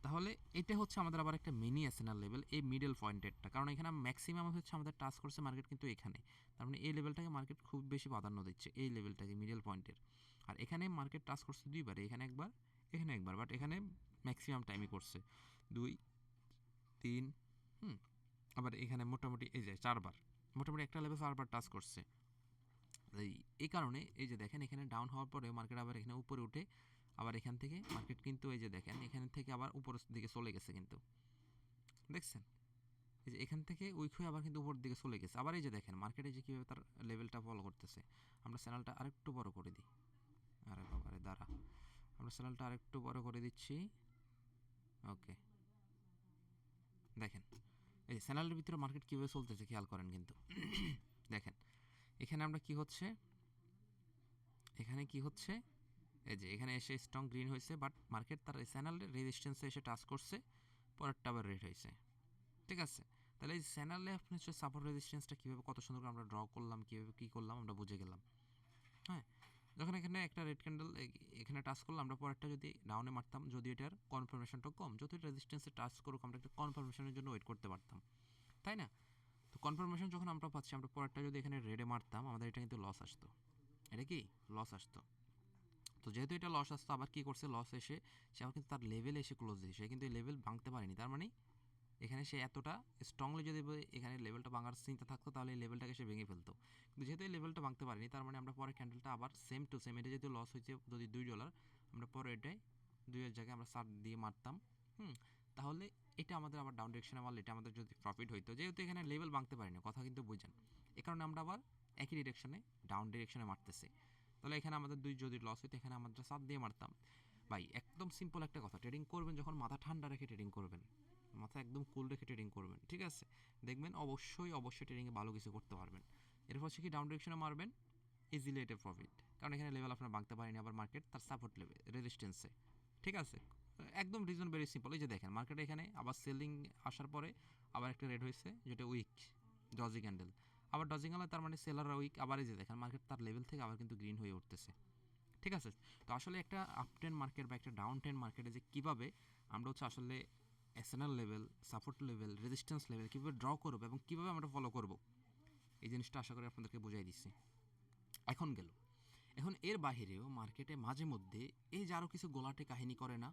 তাহলে এটা হচ্ছে আমাদের আবার একটা মিনি এসএনআর লেভেল, এই মিডল পয়েন্টেরটা, কারণ এখানে ম্যাক্সিমাম হচ্ছে আমাদের টাচ করছে মার্কেট কিন্তু এখানে, তার মানে এই লেভেলটাকে মার্কেট খুব বেশি প্রাধান্য দিচ্ছে, এই লেভেলটাকে মিডল পয়েন্টের। আর এখানে মার্কেট টাচ করছে দুইবার, এখানে একবার এখানে একবার, বাট এখানে ম্যাক্সিমাম টাইমই করছে 2 3, আবার এখানে মোটামুটি এই যে 4বার, মোটামুটি একটা লেভেল 4বার টাচ করছে। এই কারণে এই যে দেখেন এখানে ডাউন হওয়ার পরে মার্কেট আবার এখানে উপরে উঠে, আবার এখান থেকে মার্কেট কিন্তু এই যে দেখেন এখান থেকে আবার উপরের দিকে চলে গেছে কিন্তু, দেখছেন? এই যে এখান থেকে উইক হয়ে আবার কিন্তু উপরের দিকে চলে গেছে। আবার এই যে দেখেন মার্কেটে যে কীভাবে তার লেভেলটা ফলো করতেছে। আমরা চ্যানেলটা আরেকটু বড় করে দিই। আরে বাবারে দাঁড়া, আমরা চ্যানেলটা আরেকটু বড় করে দিচ্ছি। ওকে, দেখেন এই চ্যানেলের ভিতরে মার্কেট কীভাবে চলতেছে খেয়াল করেন কিন্তু। দেখেন এখানে আমরা কি হচ্ছে, এখানে কি হচ্ছে, এই যে এখানে এসে স্ট্রং গ্রিন হয়েছে, বাট মার্কেট তার চ্যানেলের রেজিস্ট্যান্সে এসে টাচ করছে, পরেরটা আবার রেড হয়েছে। ঠিক আছে, তাহলে এই চ্যানেলে আপনি হচ্ছে সাপোর্ট রেজিস্ট্যান্সটা কীভাবে কত সুন্দর করে আমরা ড্র করলাম, কীভাবে কী করলাম আমরা বুঝে গেলাম। হ্যাঁ, যখন এখানে একটা রেড ক্যান্ডেল এখানে টাচ করলাম, আমরা পরেরটা যদি ডাউনে মারতাম, যদি এটার কনফার্মেশনটা কম, যত রেজিস্ট্যান্সে টাচ করুক আমরা একটা কনফার্মেশনের জন্য ওয়েট করতে পারতাম, তাই না? তো কনফার্মেশন যখন আমরা পাচ্ছি, আমরা পরেরটা যদি এখানে রেডে মারতাম, আমাদের এটা কিন্তু লস আসতো। এটা কি লস আসতো? তো যেহেতু এটা লস আসতো, আবার কী করছে, লস এসে সে আবার কিন্তু তার লেভেলে এসে ক্লোজ দিয়েছে, সে কিন্তু এই লেভেল ভাঙতে পারেনি। তার মানে এখানে সে এতটা স্ট্রংলি যদি এখানে লেভেলটা ভাঙার চিন্তা থাকতো, তাহলে এই লেভেলটাকে সে ভেঙে ফেলতো। কিন্তু যেহেতু এই লেভেলটা ভাঙতে পারেনি, তার মানে আমরা পরে ক্যান্ডেলটা আবার সেম টু সেম, এটা যেহেতু লস হয়েছে যদি $2, আমরা পরে এটাই 2-এর জায়গায় আমরা 7 দিয়ে মারতাম। তাহলে এটা আমাদের আবার ডাউন ডিরেকশনে মারলে এটা আমাদের যদি প্রফিট হইতো, যেহেতু এখানে লেভেল ভাঙতে পারিনি, কথা কিন্তু বুঝেন, এ কারণে আমরা আবার একই ডিরেকশনে ডাউন ডিরেকশনে মারতেছি। তাহলে এখানে আমাদের 2 যদি লস হইতো, এখানে আমরা 7 দিয়ে মারতাম। ভাই একদম সিম্পল একটা কথা, ট্রেডিং করবেন যখন মাথা ঠান্ডা রেখে ট্রেডিং করবেন, মাথা একদম কুল রেখে ট্রেডিং করবেন, ঠিক আছে? দেখবেন অবশ্যই অবশ্যই ট্রেডিংয়ে ভালো কিছু করতে পারবেন। এরপর হচ্ছে কি ডাউন ডিরেকশনে মারবেন, ইজিলি এটা প্রফিট, কারণ এখানে লেভেল আপনার ভাঙতে পারেনি, আবার মার্কেট তার সাপোর্ট লেভেল রেজিস্ট্যান্সে, ঠিক আছে? একদম রিজন ভেরি সিম্পল। এই যে দেখেন মার্কেটে এখানে আবার সেলিং আসার পরে আবার একটা রেড হয়েছে, যেটা উইক ডজি ক্যান্ডেল, আবার ডজি ক্যান্ডেল, তার মানে সেলাররা উইক, আবার এই যে দেখেন মার্কেট তার লেভেল থেকে আবার কিন্তু গ্রিন হয়ে উঠতেছে, ঠিক আছে? তো আসলে একটা আপ ট্রেন্ড মার্কেট বা একটা ডাউন ট্রেন্ড মার্কেটে যে কীভাবে আমরা হচ্ছে আসলে SNL level, support level, resistance level কীভাবে ড্র করবো এবং কীভাবে আমরা ফলো করবো, এই জিনিসটা আশা করি আপনাদেরকে বুঝাই দিচ্ছি। এখন গেল, এখন এর বাহিরেও মার্কেটে মাঝে মধ্যে এই যে আরও কিছু গোলাটে কাহিনী করে না,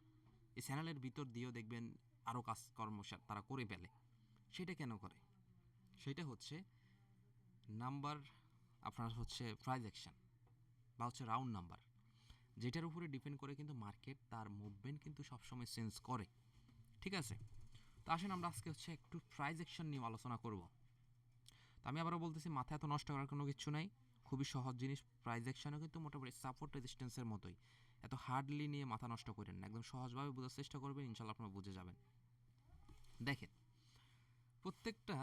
এই চ্যানেলের ভিতর দিয়েও দেখবেন আরও কাজকর্ম তারা করে ফেলে। সেটা কেন করে? সেটা হচ্ছে নাম্বার, আপনার হচ্ছে প্রাইস অ্যাকশন বা হচ্ছে রাউন্ড নাম্বার, যেটার উপরে ডিপেন্ড করে কিন্তু মার্কেট তার মুভমেন্ট কিন্তু সবসময় চেঞ্জ করে, ঠিক আছে? তো আসেন আমরা আজকে হচ্ছে একটু প্রাইস অ্যাকশন নিয়ে আলোচনা করব। তো আমি আবারও বলতেছি, মাথা এত নষ্ট করার কোনো কিছু নাই, খুবই সহজ জিনিস। প্রাইস অ্যাকশনও কিন্তু মোটামুটি সাপোর্ট রেজিস্ট্যান্সের মতোই, এত হার্ডলি নিয়ে মাথা নষ্ট করেন না, একদম সহজভাবে বোঝার চেষ্টা করবেন, ইনশাল্লাহ আপনারা বুঝে যাবেন। দেখেন প্রত্যেকটা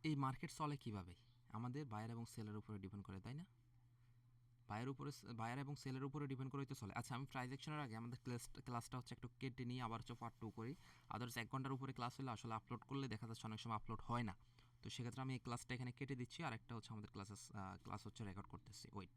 এই মার্কেট চলে কীভাবে, আমাদের বায়ার এবং সেলের উপরে ডিপেন্ড করে, তাই না? বায়ার এবং সেলের উপরে ডিপেন্ড করে তো চলে। আচ্ছা, আমি প্রাইস অ্যাকশনের আগে আমাদের ক্লাসটা হচ্ছে একটু কেটে নিয়ে আবার হচ্ছে পার্ট 2 করি। আদার্স 1 ঘন্টার উপরে ক্লাস হলে আসলে আপলোড করলে দেখা যাচ্ছে অনেক সময় আপলোড হয় না, তো সেক্ষেত্রে আমি এই ক্লাসটা এখানে কেটে দিচ্ছি, আর একটা হচ্ছে আমাদের ক্লাস হচ্ছে রেকর্ড করতেছি, ওয়েট।